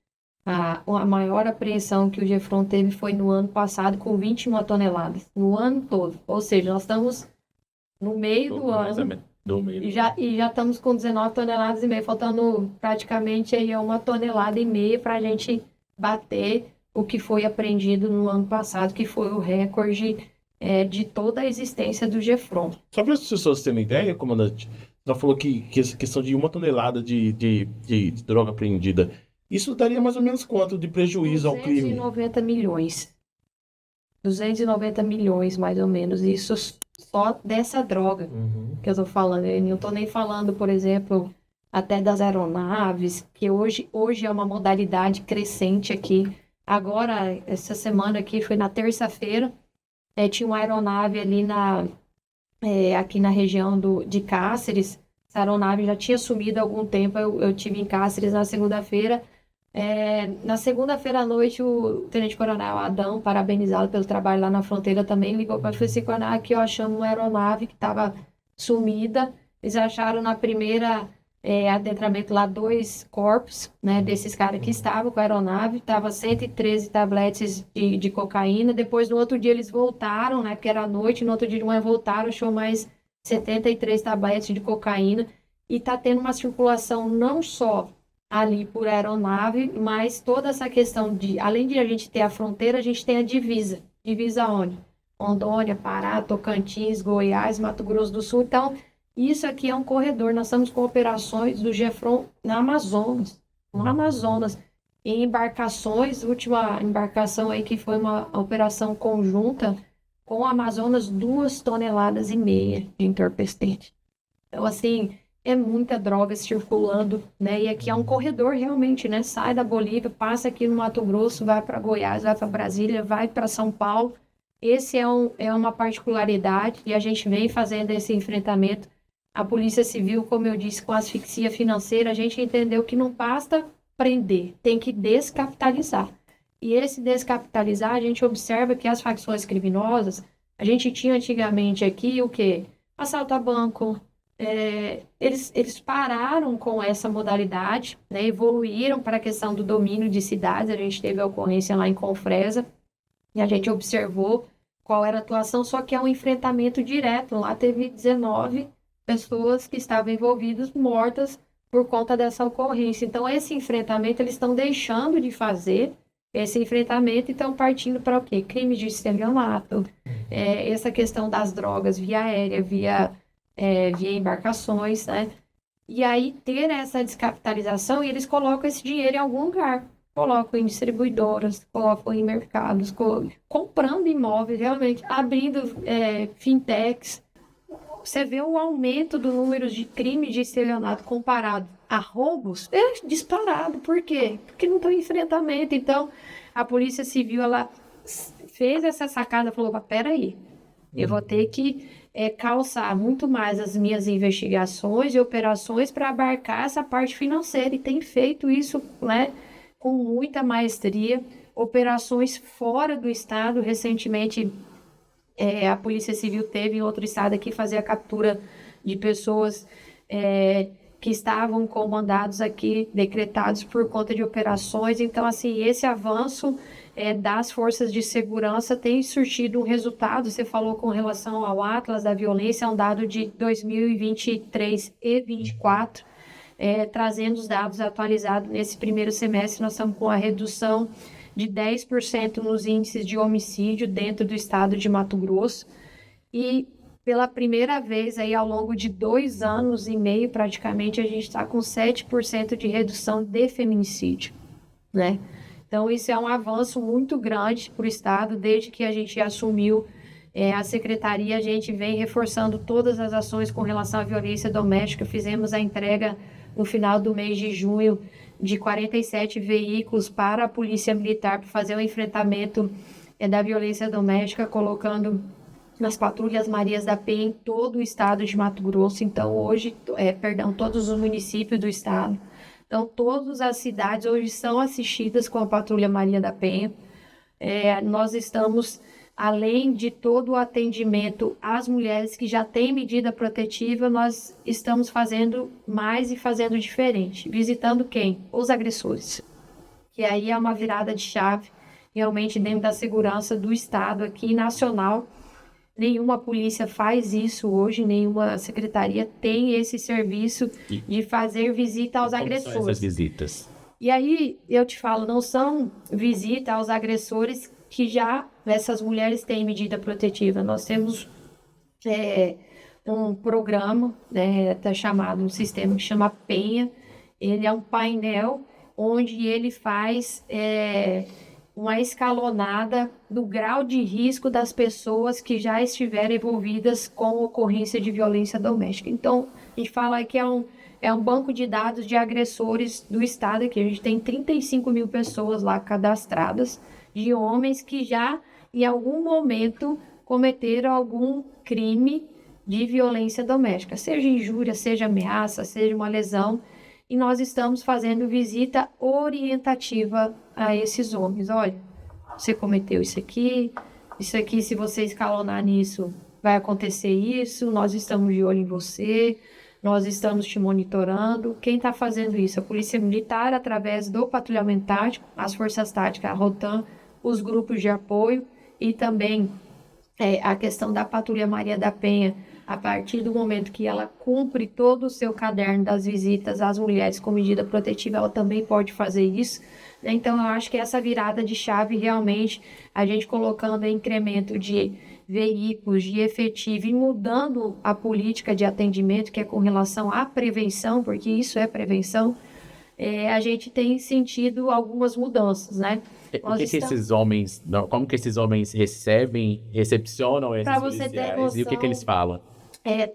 A maior apreensão que o GEFRON teve foi no ano passado, com 21 toneladas, no ano todo. Ou seja, nós estamos no meio do ano e já estamos com 19 toneladas e meia, faltando praticamente aí 1,5 tonelada para a gente bater o que foi apreendido no ano passado, que foi o recorde de toda a existência do GEFRON. Só para as pessoas terem uma ideia, comandante, já falou que essa questão de 1 tonelada de droga apreendida, isso daria mais ou menos quanto de prejuízo ao crime? 290 milhões. 290 milhões, mais ou menos, isso só dessa droga que eu estou falando. Eu não estou nem falando, por exemplo, até das aeronaves, que hoje é uma modalidade crescente aqui. Agora, essa semana aqui, foi na terça-feira, tinha uma aeronave ali aqui na região de Cáceres. Essa aeronave já tinha sumido há algum tempo, eu tive em Cáceres na segunda-feira. Na segunda-feira à noite, o Tenente Coronel Adão, parabenizado pelo trabalho lá na fronteira, também ligou para a Polícia Coronel, aqui eu achamos uma aeronave que estava sumida. Eles acharam na primeira adentramento lá 2 corpos, né, desses caras que estavam com a aeronave, estava 113 tabletes de cocaína. Depois, no outro dia, eles voltaram, né, porque era noite, no outro dia de manhã voltaram, achou mais 73 tabletes de cocaína. E está tendo uma circulação não só ali por aeronave, mas toda essa questão além de a gente ter a fronteira, a gente tem a divisa. Divisa onde? Rondônia, Pará, Tocantins, Goiás, Mato Grosso do Sul. Então, isso aqui é um corredor. Nós estamos com operações do GEFRON no Amazonas, em embarcações. Última embarcação aí que foi uma operação conjunta com o Amazonas, 2,5 toneladas de entorpecente. Então, assim, é muita droga circulando, né? E aqui é um corredor realmente, né? Sai da Bolívia, passa aqui no Mato Grosso, vai para Goiás, vai para Brasília, vai para São Paulo. Esse é uma particularidade e a gente vem fazendo esse enfrentamento. A Polícia Civil, como eu disse, com asfixia financeira, a gente entendeu que não basta prender, tem que descapitalizar. E esse descapitalizar, a gente observa que as facções criminosas, a gente tinha antigamente aqui o quê? Assalto a banco. Eles pararam com essa modalidade, né, evoluíram para a questão do domínio de cidades. A gente teve a ocorrência lá em Confresa e a gente observou qual era a atuação, só que é um enfrentamento direto. Lá teve 19 pessoas que estavam envolvidas, mortas por conta dessa ocorrência. Então, esse enfrentamento, eles estão deixando de fazer esse enfrentamento e estão partindo para o quê? Crime de estelionato, essa questão das drogas via aérea, via embarcações, né? E aí ter essa descapitalização e eles colocam esse dinheiro em algum lugar. Colocam em distribuidoras, colocam em mercados, comprando imóveis, realmente, abrindo fintechs. Você vê o aumento do número de crimes de estelionato comparado a roubos, é disparado. Por quê? Porque não tem enfrentamento. Então, a Polícia Civil, ela fez essa sacada, falou, peraí, Eu vou ter que calçar muito mais as minhas investigações e operações para abarcar essa parte financeira. E tem feito isso, né, com muita maestria. Operações fora do estado. Recentemente, a Polícia Civil teve em outro estado aqui fazer a captura de pessoas que estavam com mandados aqui decretados por conta de operações. Então, assim, esse avanço das forças de segurança tem surtido um resultado. Você falou com relação ao Atlas da Violência, é um dado de 2023 e 2024, trazendo os dados atualizados nesse primeiro semestre. Nós estamos com a redução de 10% nos índices de homicídio dentro do estado de Mato Grosso. E pela primeira vez aí ao longo de 2 anos e meio, praticamente, a gente está com 7% de redução de feminicídio, né? Então, isso é um avanço muito grande para o estado. Desde que a gente assumiu a secretaria, a gente vem reforçando todas as ações com relação à violência doméstica. Fizemos a entrega no final do mês de junho de 47 veículos para a Polícia Militar para fazer o enfrentamento da violência doméstica, colocando nas patrulhas Marias da Penha em todo o estado de Mato Grosso. Então, hoje, todos os municípios do estado. Então, todas as cidades hoje são assistidas com a patrulha Maria da Penha. Nós estamos, além de todo o atendimento às mulheres que já têm medida protetiva, nós estamos fazendo mais e fazendo diferente. Visitando quem? Os agressores. Que aí é uma virada de chave, realmente, dentro da segurança do estado aqui, nacional. Nenhuma polícia faz isso hoje, nenhuma secretaria tem esse serviço de fazer visita aos agressores. Como são essas visitas? E aí, eu te falo, não são visitas aos agressores que já essas mulheres têm medida protetiva. Nós temos um programa, tá chamado, um sistema que chama Penha. Ele é um painel onde ele faz uma escalonada do grau de risco das pessoas que já estiveram envolvidas com ocorrência de violência doméstica. Então, a gente fala que é um banco de dados de agressores do estado, que a gente tem 35 mil pessoas lá cadastradas, de homens que já, em algum momento, cometeram algum crime de violência doméstica, seja injúria, seja ameaça, seja uma lesão. E nós estamos fazendo visita orientativa a esses homens. Olha, você cometeu isso aqui, se você escalonar nisso, vai acontecer isso, nós estamos de olho em você, nós estamos te monitorando. Quem está fazendo isso? A Polícia Militar, através do patrulhamento tático, as forças táticas, a Rotam, os grupos de apoio e também a questão da Patrulha Maria da Penha. A partir do momento que ela cumpre todo o seu caderno das visitas às mulheres com medida protetiva, ela também pode fazer isso. Então, eu acho que essa virada de chave, realmente, a gente colocando incremento de veículos, de efetivo e mudando a política de atendimento, que é com relação à prevenção, porque isso é prevenção, a gente tem sentido algumas mudanças, né? Como que esses homens recepcionam esses policiais? E o que eles falam?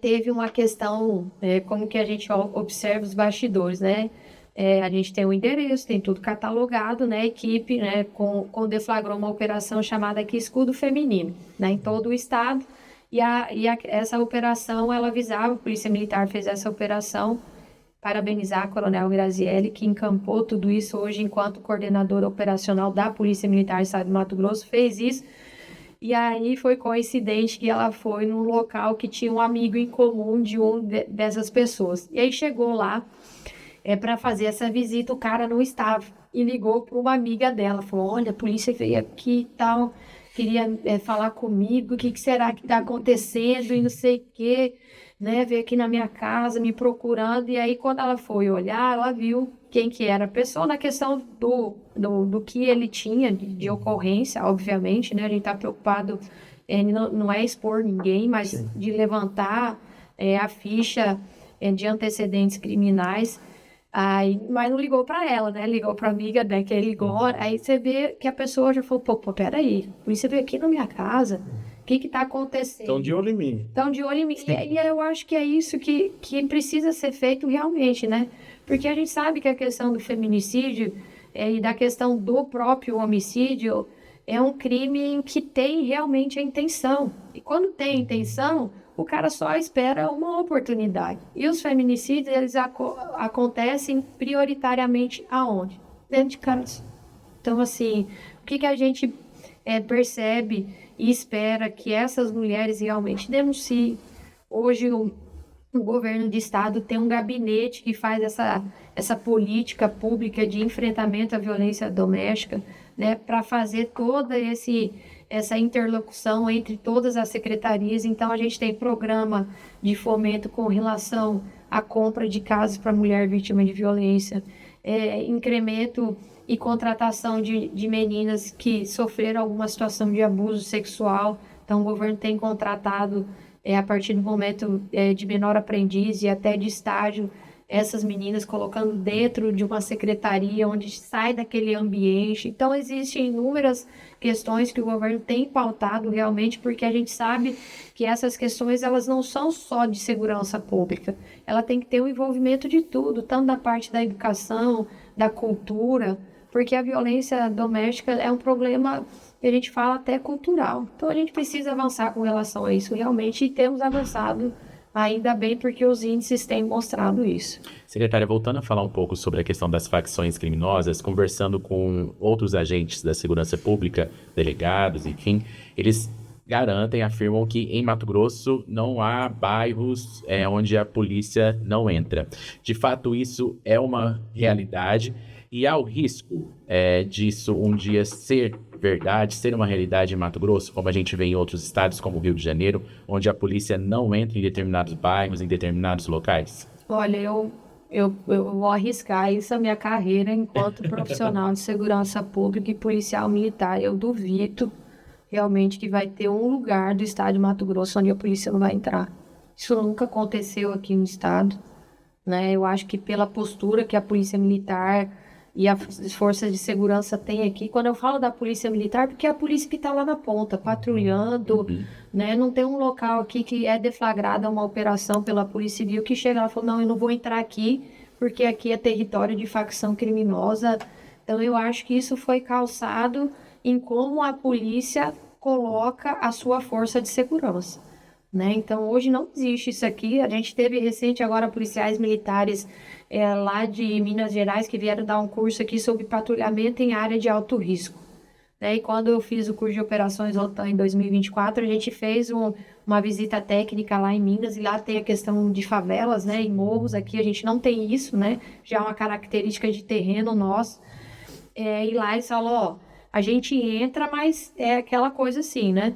Teve uma questão, como que a gente observa os bastidores, né? A gente tem o endereço, tem tudo catalogado, né? A equipe, né, com deflagrou uma operação chamada aqui Escudo Feminino, né, em todo o estado. Essa operação, ela visava, a Polícia Militar fez essa operação, parabenizar a Coronel Grazielli, que encampou tudo isso hoje enquanto coordenadora operacional da Polícia Militar do Estado de Mato Grosso, fez isso. E aí foi coincidente que ela foi num local que tinha um amigo em comum de dessas pessoas. E aí chegou lá para fazer essa visita, o cara não estava. E ligou para uma amiga dela, falou, olha, a polícia veio aqui e tal, queria falar comigo, o que será que está acontecendo e não sei o quê, né? Veio aqui na minha casa me procurando. E aí quando ela foi olhar, ela viu quem que era a pessoa, na questão do que ele tinha de ocorrência, obviamente, né? A gente está preocupado, não é expor ninguém, mas de levantar a ficha de antecedentes criminais. Mas não ligou para ela, né? Ligou para a amiga, né? Que ligou. Aí você vê que a pessoa já falou, pô, peraí, a polícia veio aqui na minha casa, o que está acontecendo? Estão de olho em mim. Estão de olho em mim. E eu acho que é isso que precisa ser feito realmente, né? Porque a gente sabe que a questão do feminicídio e da questão do próprio homicídio, é um crime em que tem realmente a intenção. E quando tem a intenção, o cara só espera uma oportunidade. E os feminicídios, eles acontecem prioritariamente aonde? Dentro de casa. Então, assim, o que a gente percebe e espera que essas mulheres realmente denunciem? Hoje, o governo de estado tem um gabinete que faz essa política pública de enfrentamento à violência doméstica, né, para fazer toda essa interlocução entre todas as secretarias. Então, a gente tem programa de fomento com relação à compra de casas para mulher vítima de violência, incremento e contratação de meninas que sofreram alguma situação de abuso sexual. Então, o governo tem contratado, a partir do momento de menor aprendiz e até de estágio, essas meninas colocando dentro de uma secretaria onde sai daquele ambiente. Então, existem inúmeras questões que o governo tem pautado realmente, porque a gente sabe que essas questões, elas não são só de segurança pública. Ela tem que ter o envolvimento de tudo, tanto da parte da educação, da cultura, porque a violência doméstica é um problema que a gente fala até cultural. Então, a gente precisa avançar com relação a isso realmente, e temos avançado. Ainda bem, porque os índices têm mostrado isso. Secretária, voltando a falar um pouco sobre a questão das facções criminosas, conversando com outros agentes da segurança pública, delegados, enfim, eles garantem, afirmam que em Mato Grosso não há bairros onde a polícia não entra. De fato, isso é uma realidade e há o risco disso um dia ser verdade, ser uma realidade em Mato Grosso, como a gente vê em outros estados, como o Rio de Janeiro, onde a polícia não entra em determinados bairros, em determinados locais? Olha, eu vou arriscar isso a minha carreira enquanto profissional de segurança pública e policial militar. Eu duvido realmente que vai ter um lugar do estado de Mato Grosso onde a polícia não vai entrar. Isso nunca aconteceu aqui no estado, né? Eu acho que pela postura que a polícia militar e as forças de segurança têm aqui. Quando eu falo da polícia militar, porque é a polícia que está lá na ponta, patrulhando, né? Não tem um local aqui que é deflagrada uma operação pela Polícia Civil que chega lá e fala, não, eu não vou entrar aqui, porque aqui é território de facção criminosa. Então, eu acho que isso foi calçado em como a polícia coloca a sua força de segurança, né? Então, hoje não existe isso aqui. A gente teve recente agora policiais militares lá de Minas Gerais que vieram dar um curso aqui sobre patrulhamento em área de alto risco, né? E quando eu fiz o curso de operações OTAN em 2024, a gente fez uma visita técnica lá em Minas, e lá tem a questão de favelas, né, e morros. Aqui a gente não tem isso, né? Já é uma característica de terreno nosso. E lá eles falam, ó, a gente entra, mas é aquela coisa assim, né?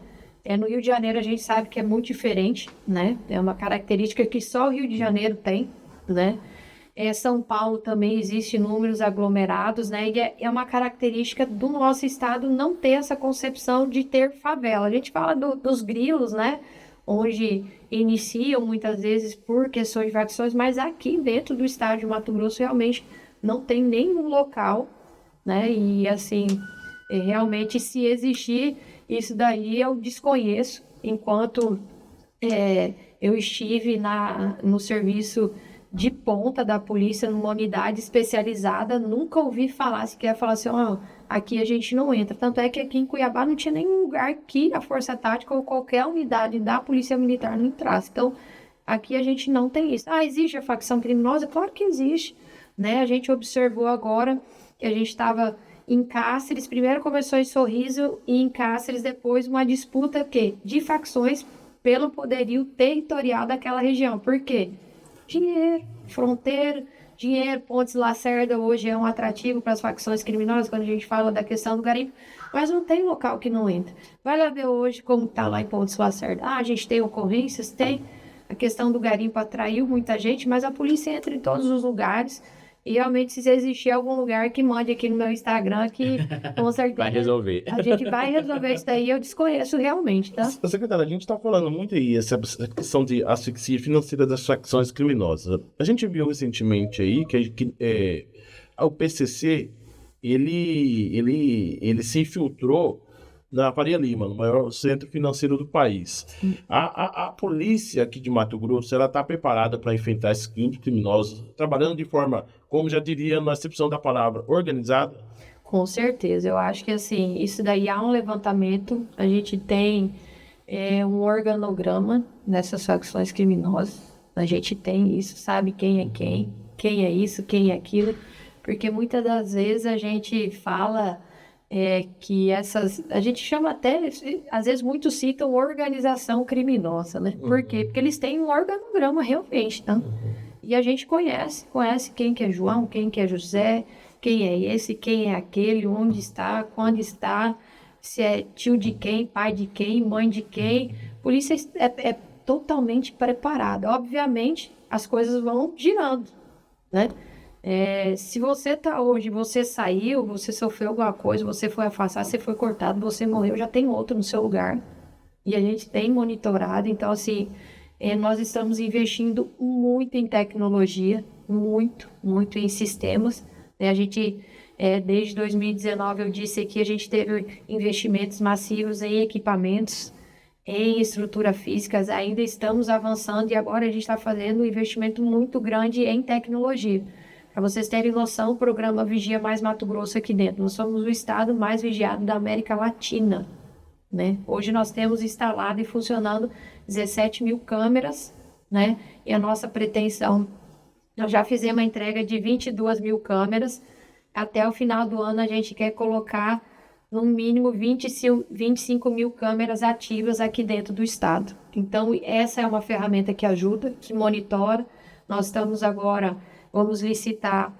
No Rio de Janeiro a gente sabe que é muito diferente, né? É uma característica que só o Rio de Janeiro tem, né? São Paulo também existe números aglomerados, né? E é uma característica do nosso estado não ter essa concepção de ter favela. A gente fala dos grilos, né? Onde iniciam muitas vezes por questões de facções, mas aqui dentro do estado de Mato Grosso realmente não tem nenhum local, né? E assim, realmente se existir isso daí eu desconheço. Enquanto eu estive no serviço de ponta da polícia, numa unidade especializada, nunca ouvi falar, se quer falar assim, ó, aqui a gente não entra. Tanto é que aqui em Cuiabá não tinha nenhum lugar que a Força Tática ou qualquer unidade da Polícia Militar não entrasse. Então, aqui a gente não tem isso. Existe a facção criminosa? Claro que existe, né? A gente observou agora que a gente estava em Cáceres, primeiro começou em Sorriso, e em Cáceres depois uma disputa de facções pelo poderio territorial daquela região. Por quê? Dinheiro, fronteira, dinheiro. Pontes Lacerda hoje é um atrativo para as facções criminosas quando a gente fala da questão do garimpo, mas não tem local que não entra. Vai lá ver hoje como está lá em Pontes Lacerda. A gente tem ocorrências, tem. A questão do garimpo atraiu muita gente, mas a polícia entra em todos os lugares. E realmente, se existir algum lugar que mande aqui no meu Instagram, que com certeza vai resolver. A gente vai resolver isso daí, eu desconheço realmente, tá? Secretária, a gente está falando muito aí essa questão de asfixia financeira das facções criminosas. A gente viu recentemente aí que o PCC, ele se infiltrou na Faria Lima, no maior centro financeiro do país. A polícia aqui de Mato Grosso, ela está preparada para enfrentar esses crimes criminosos, trabalhando de forma, como já diria na acepção da palavra, organizada? Com certeza, eu acho que assim, isso daí há um levantamento, a gente tem um organograma nessas facções criminosas, a gente tem isso, sabe quem é quem é isso, quem é aquilo, porque muitas das vezes a gente fala que a gente chama até, às vezes muitos citam organização criminosa, né? Por quê? Porque eles têm um organograma realmente, tá? E a gente conhece quem que é João, quem que é José, quem é esse, quem é aquele, onde está, quando está, se é tio de quem, pai de quem, mãe de quem. Por isso é totalmente preparada. Obviamente, as coisas vão girando, né? Se você tá hoje, você saiu, você sofreu alguma coisa, você foi afastado, você foi cortado, você morreu, já tem outro no seu lugar. E a gente tem monitorado, então assim, nós estamos investindo muito em tecnologia, muito em sistemas. Né? A gente, desde 2019, eu disse aqui, a gente teve investimentos massivos em equipamentos, em estrutura físicas, ainda estamos avançando e agora a gente está fazendo um investimento muito grande em tecnologia. Para vocês terem noção, o programa Vigia Mais Mato Grosso aqui dentro, nós somos o estado mais vigiado da América Latina. Né? Hoje nós temos instalado e funcionando 17 mil câmeras, né? E a nossa pretensão, nós já fizemos a entrega de 22 mil câmeras, até o final do ano a gente quer colocar no mínimo 25 mil câmeras ativas aqui dentro do estado. Então essa é uma ferramenta que ajuda, que monitora. Nós estamos agora, vamos licitar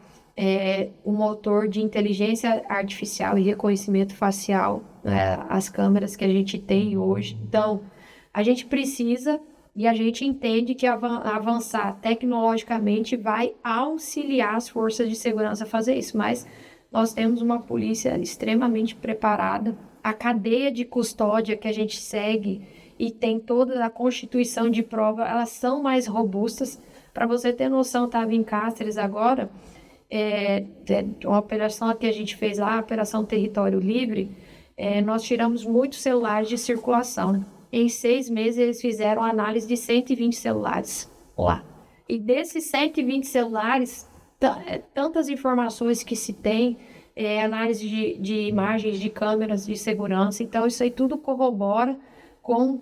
o motor de inteligência artificial e reconhecimento facial, as câmeras que a gente tem hoje. Então, a gente precisa e a gente entende que avançar tecnologicamente vai auxiliar as forças de segurança a fazer isso, mas nós temos uma polícia extremamente preparada, a cadeia de custódia que a gente segue e tem toda a constituição de prova, elas são mais robustas. Para você ter noção, estava em Cáceres agora, uma operação que a gente fez lá, a Operação Território Livre, nós tiramos muitos celulares de circulação. Né? Em 6 meses, eles fizeram análise de 120 celulares lá. E desses 120 celulares, tantas informações que se tem, análise de imagens de câmeras de segurança. Então, isso aí tudo corrobora com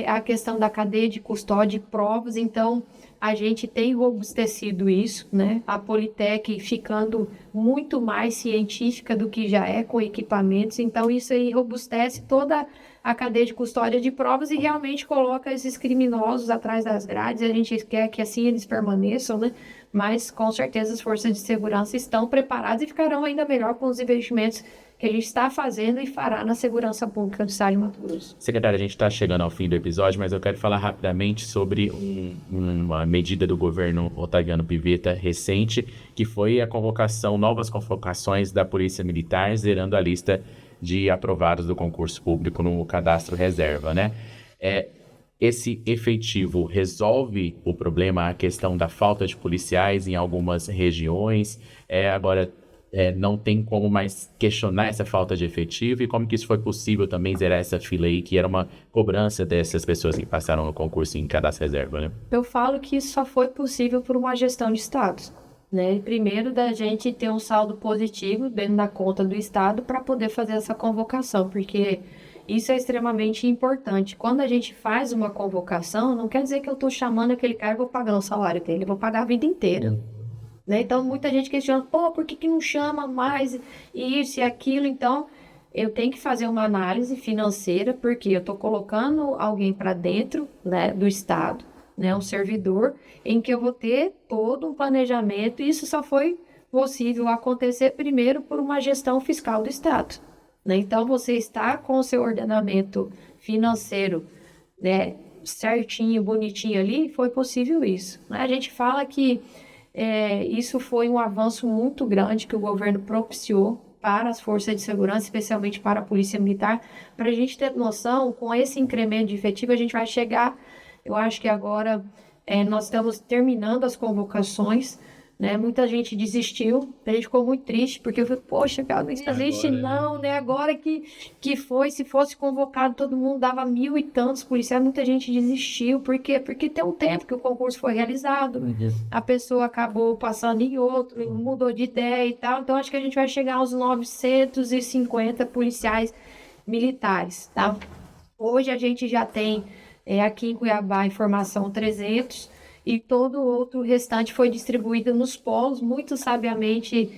a questão da cadeia de custódia e provas. Então, a gente tem robustecido isso, né? A Politec ficando muito mais científica do que já é com equipamentos. Então, isso aí robustece toda a cadeia de custódia de provas e realmente coloca esses criminosos atrás das grades. A gente quer que assim eles permaneçam, né? Mas, com certeza, as forças de segurança estão preparadas e ficarão ainda melhor com os investimentos que a gente está fazendo e fará na segurança pública do estado de Mato Grosso. Secretária, a gente está chegando ao fim do episódio, mas eu quero falar rapidamente sobre uma medida do governo Otaviano Pivetta recente, que foi a novas convocações da Polícia Militar, zerando a lista de aprovados do concurso público no cadastro reserva, né? Esse efetivo resolve o problema, a questão da falta de policiais em algumas regiões, agora... não tem como mais questionar essa falta de efetivo e como que isso foi possível também zerar essa fila aí, que era uma cobrança dessas pessoas que passaram no concurso em cadastro reserva, né? Eu falo que isso só foi possível por uma gestão de estados, né? Primeiro, da gente ter um saldo positivo dentro da conta do estado para poder fazer essa convocação, porque isso é extremamente importante. Quando a gente faz uma convocação, não quer dizer que eu estou chamando aquele cara e vou pagar o salário dele, eu vou pagar a vida inteira. Né? Então, muita gente questiona, por que não chama mais isso e aquilo? Então, eu tenho que fazer uma análise financeira, porque eu estou colocando alguém para dentro, né, do Estado, né, um servidor, em que eu vou ter todo um planejamento, e isso só foi possível acontecer primeiro por uma gestão fiscal do Estado. Né? Então, você está com o seu ordenamento financeiro, né, certinho, bonitinho ali, foi possível isso. Né? A gente fala que isso foi um avanço muito grande que o governo propiciou para as forças de segurança, especialmente para a Polícia Militar. Para a gente ter noção, com esse incremento de efetivo, a gente vai chegar, eu acho que agora nós estamos terminando as convocações, né? Muita gente desistiu, a gente ficou muito triste, porque eu falei, poxa, cara, não existe não, né? Agora que foi, se fosse convocado todo mundo, dava 1.000 e tantos policiais, muita gente desistiu. Por quê? Porque tem um tempo que o concurso foi realizado, a pessoa acabou passando em outro, mudou de ideia e tal, então acho que a gente vai chegar aos 950 policiais militares, tá? Hoje a gente já tem aqui em Cuiabá em formação 300 e todo o outro restante foi distribuído nos polos, muito sabiamente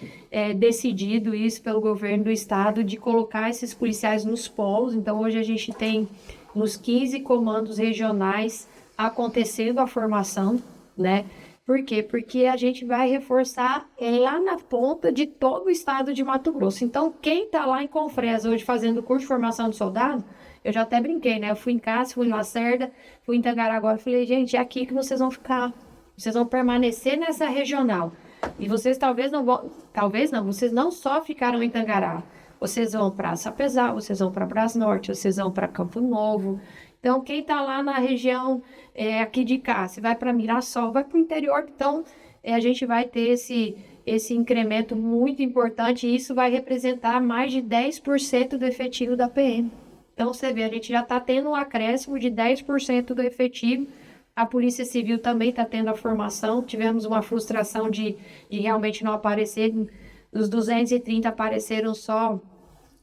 decidido isso pelo governo do estado de colocar esses policiais nos polos. Então hoje a gente tem nos 15 comandos regionais acontecendo a formação, né? Por quê? Porque a gente vai reforçar lá na ponta de todo o estado de Mato Grosso. Então, quem está lá em Confresa hoje fazendo o curso de formação de soldado, eu já até brinquei, né? Eu fui em Cássio, fui em Lacerda, fui em Tangará eu falei, gente, é aqui que vocês vão ficar. Vocês vão permanecer nessa regional. E vocês talvez não, vocês não só ficaram em Tangará. Vocês vão para Sapezal, vocês vão para Brasnorte, vocês vão para Campo Novo. Então, quem está lá na região aqui de Cássio, vai para Mirassol, vai para o interior. Então, a gente vai ter esse incremento muito importante e isso vai representar mais de 10% do efetivo da PM. Então, você vê, a gente já está tendo um acréscimo de 10% do efetivo. A Polícia Civil também está tendo a formação. Tivemos uma frustração de realmente não aparecer. Dos 230 apareceram só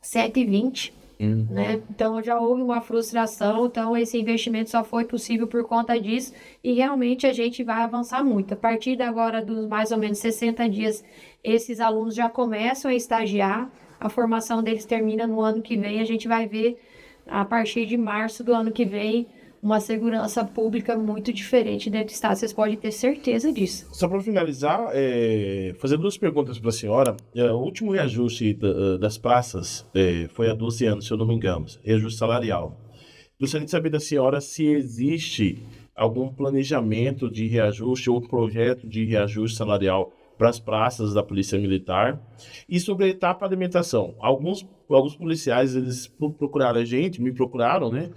120. Né? Então já houve uma frustração, então esse investimento só foi possível por conta disso e realmente a gente vai avançar muito. A partir de agora, dos mais ou menos 60 dias, esses alunos já começam a estagiar, a formação deles termina no ano que vem, a gente vai ver a partir de março do ano que vem uma segurança pública muito diferente dentro do estado, vocês podem ter certeza disso. Só para finalizar, fazer duas perguntas para a senhora. O último reajuste das praças foi há 12 anos, se eu não me engano, reajuste salarial. Gostaria de saber da senhora se existe algum planejamento de reajuste ou projeto de reajuste salarial para as praças da Polícia Militar. E sobre a etapa de alimentação. Alguns policiais, eles procuraram a gente, me procuraram, né?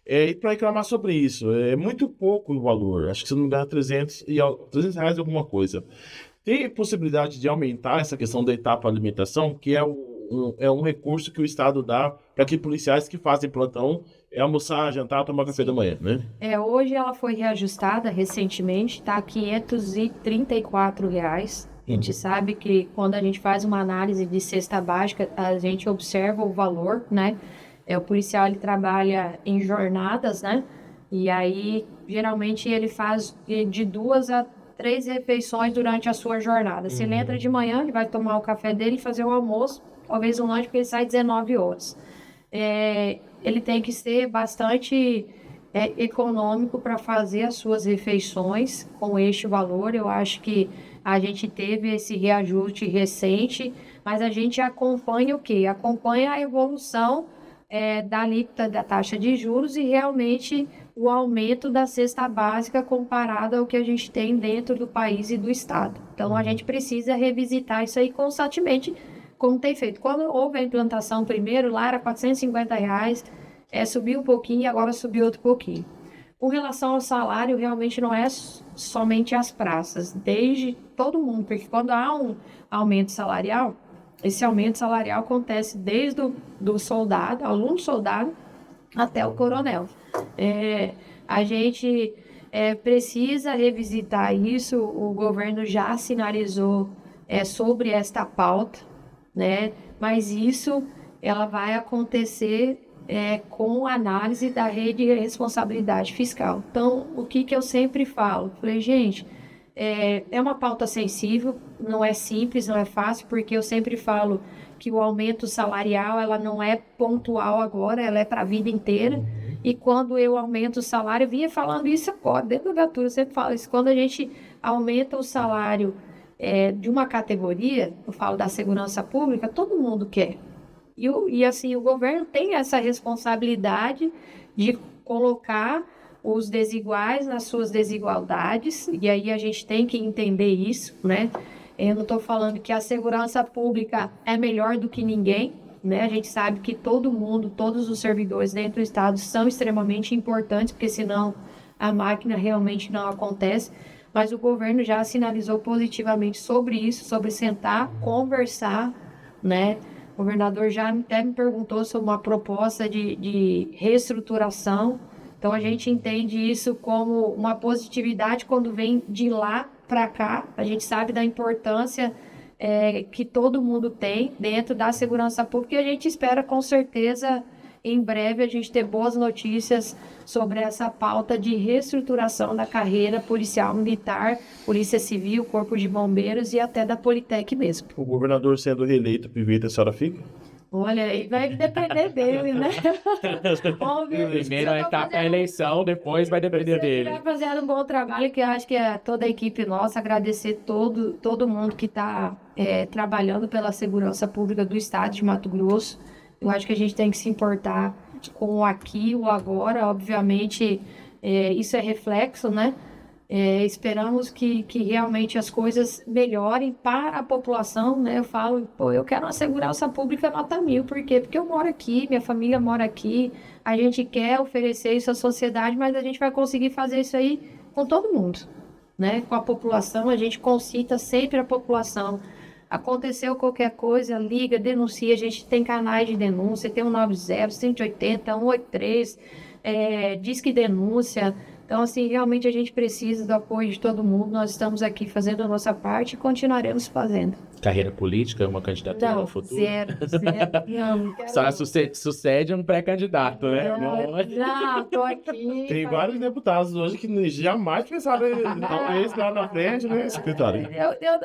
E para reclamar sobre isso. É muito pouco o valor. Acho que, se não me engano, 300 reais alguma coisa. Tem possibilidade de aumentar essa questão da etapa de alimentação, que é um recurso que o Estado dá para que policiais que fazem plantão almoçar, jantar, tomar café da manhã, né? Hoje ela foi reajustada recentemente, tá? R$ 534. A gente sabe que quando a gente faz uma análise de cesta básica, a gente observa o valor, né? O policial, ele trabalha em jornadas, né? E aí, geralmente, ele faz de 2 a 3 refeições durante a sua jornada. Se ele entra de manhã, ele vai tomar o café dele, fazer o almoço, talvez um lanche, porque ele sai 19 horas. Ele tem que ser bastante econômico para fazer as suas refeições com este valor. Eu acho que a gente teve esse reajuste recente, mas a gente acompanha o quê? Acompanha a evolução da alíquota da taxa de juros e realmente o aumento da cesta básica comparado ao que a gente tem dentro do país e do estado. Então a gente precisa revisitar isso aí constantemente, como tem feito. Quando houve a implantação primeiro, lá era R$ 450, subiu um pouquinho e agora subiu outro pouquinho. Com relação ao salário, realmente não é somente as praças, desde todo mundo, porque quando há um aumento salarial, esse aumento salarial acontece desde do soldado, aluno soldado, até o coronel. A gente precisa revisitar isso, o governo já sinalizou sobre esta pauta, né? Mas isso ela vai acontecer com análise da rede de responsabilidade fiscal. Então, o que eu sempre falo? Falei, gente, é uma pauta sensível, não é simples, não é fácil, porque eu sempre falo que o aumento salarial, ela não é pontual agora, ela é para a vida inteira. E quando eu aumento o salário, eu vinha falando isso agora, dentro da Gatura, eu sempre falo isso, quando a gente aumenta o salário de uma categoria, eu falo da segurança pública, todo mundo quer. E assim, o governo tem essa responsabilidade de colocar os desiguais nas suas desigualdades, e aí a gente tem que entender isso, né? Eu não estou falando que a segurança pública é melhor do que ninguém, né? A gente sabe que todo mundo, todos os servidores dentro do Estado são extremamente importantes, porque senão a máquina realmente não acontece. mas o governo já sinalizou positivamente sobre isso, sobre sentar, conversar, né? O governador já até me perguntou sobre uma proposta de reestruturação. Então, a gente entende isso como uma positividade quando vem de lá para cá. A gente sabe da importância que todo mundo tem dentro da segurança pública e a gente espera, com certeza, em breve, a gente ter boas notícias sobre essa pauta de reestruturação da carreira policial militar, polícia civil, corpo de bombeiros e até da Politec mesmo. O governador sendo reeleito, prefeito, a senhora fica? Olha, aí vai depender dele, né? Vamos ver. Primeiro a etapa é a eleição, depois vai depender Se ele dele. vai fazer um bom trabalho, que eu acho que é toda a equipe nossa, agradecer todo mundo que está trabalhando pela segurança pública do estado de Mato Grosso. Eu acho que a gente tem que se importar com o aqui, o agora. Obviamente, isso é reflexo, né? Esperamos que realmente as coisas melhorem para a população, né? Eu falo, eu quero uma segurança pública nota 1000, por quê? Porque eu moro aqui, minha família mora aqui, a gente quer oferecer isso à sociedade, mas a gente vai conseguir fazer isso aí com todo mundo, né? Com a população, a gente concita sempre a população. Aconteceu qualquer coisa, liga, denuncia, a gente tem canais de denúncia, tem o 90, 180, 183, Disque Denúncia. Então, assim, realmente a gente precisa do apoio de todo mundo. Nós estamos aqui fazendo a nossa parte e continuaremos fazendo. Carreira política, uma candidatura Não, no futuro? zero. Não quero... Só sucede um pré-candidato, né? Não, tô aqui. Tem vários deputados hoje que jamais pensaram em talvez lá na frente, né, secretário?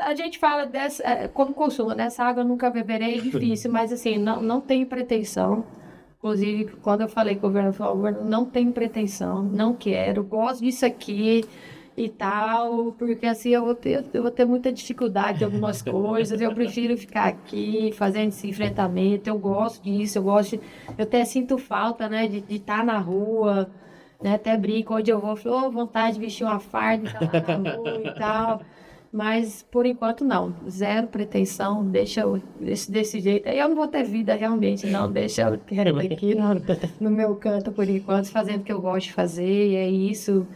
A gente fala dessa, como consumo, dessa água eu nunca beberei, é difícil, mas assim, não tenho pretensão. Inclusive, quando eu falei com o governo, eu falei, governo, não tenho pretensão, não quero, gosto disso aqui e tal, porque assim, eu vou ter muita dificuldade em algumas coisas, eu prefiro ficar aqui fazendo esse enfrentamento, eu gosto disso, eu até sinto falta, né, de estar na rua, né, até brinco, onde eu vou, falo, vontade de vestir uma farda e estar na rua e tal. Mas, por enquanto, não. Zero pretensão. Deixa desse jeito. Aí eu não vou ter vida realmente, não. Deixa eu aqui no meu canto, por enquanto, fazendo o que eu gosto de fazer. E é isso.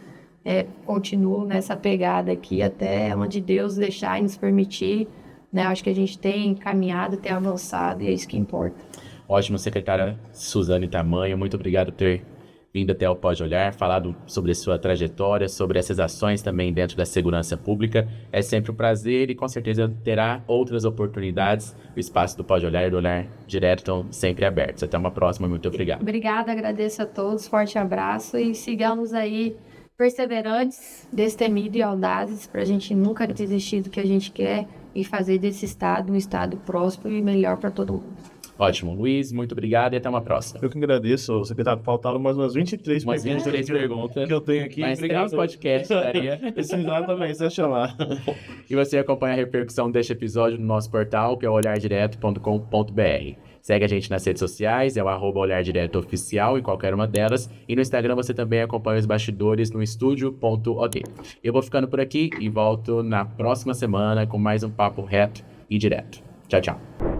Continuo nessa pegada aqui até onde Deus deixar e nos permitir. Né? Acho que a gente tem caminhado, tem avançado e é isso que importa. Ótimo, secretária Suzane Tamanho. Muito obrigado por ter vindo até o Pode Olhar, falado sobre sua trajetória, sobre essas ações também dentro da segurança pública. É sempre um prazer e com certeza terá outras oportunidades. O espaço do Pode Olhar e do Olhar Direto estão sempre abertos. Até uma próxima, muito obrigado. Obrigada, agradeço a todos, forte abraço e sigamos aí perseverantes, destemidos e audazes para a gente nunca desistir do que a gente quer e fazer desse estado um estado próspero e melhor para todo mundo. Ótimo, Luiz, muito obrigado e até uma próxima. Eu que agradeço, secretário. Faltaram mais umas 23 perguntas que eu tenho aqui. Mas tem um podcast, daria. Precisar também, se chamar. E você acompanha a repercussão deste episódio no nosso portal, que é o olhardireto.com.br. Segue a gente nas redes sociais, é o @olhardiretoOficial em qualquer uma delas. E no Instagram você também acompanha os bastidores no estúdio.od. Eu vou ficando por aqui e volto na próxima semana com mais um papo reto e direto. Tchau, tchau.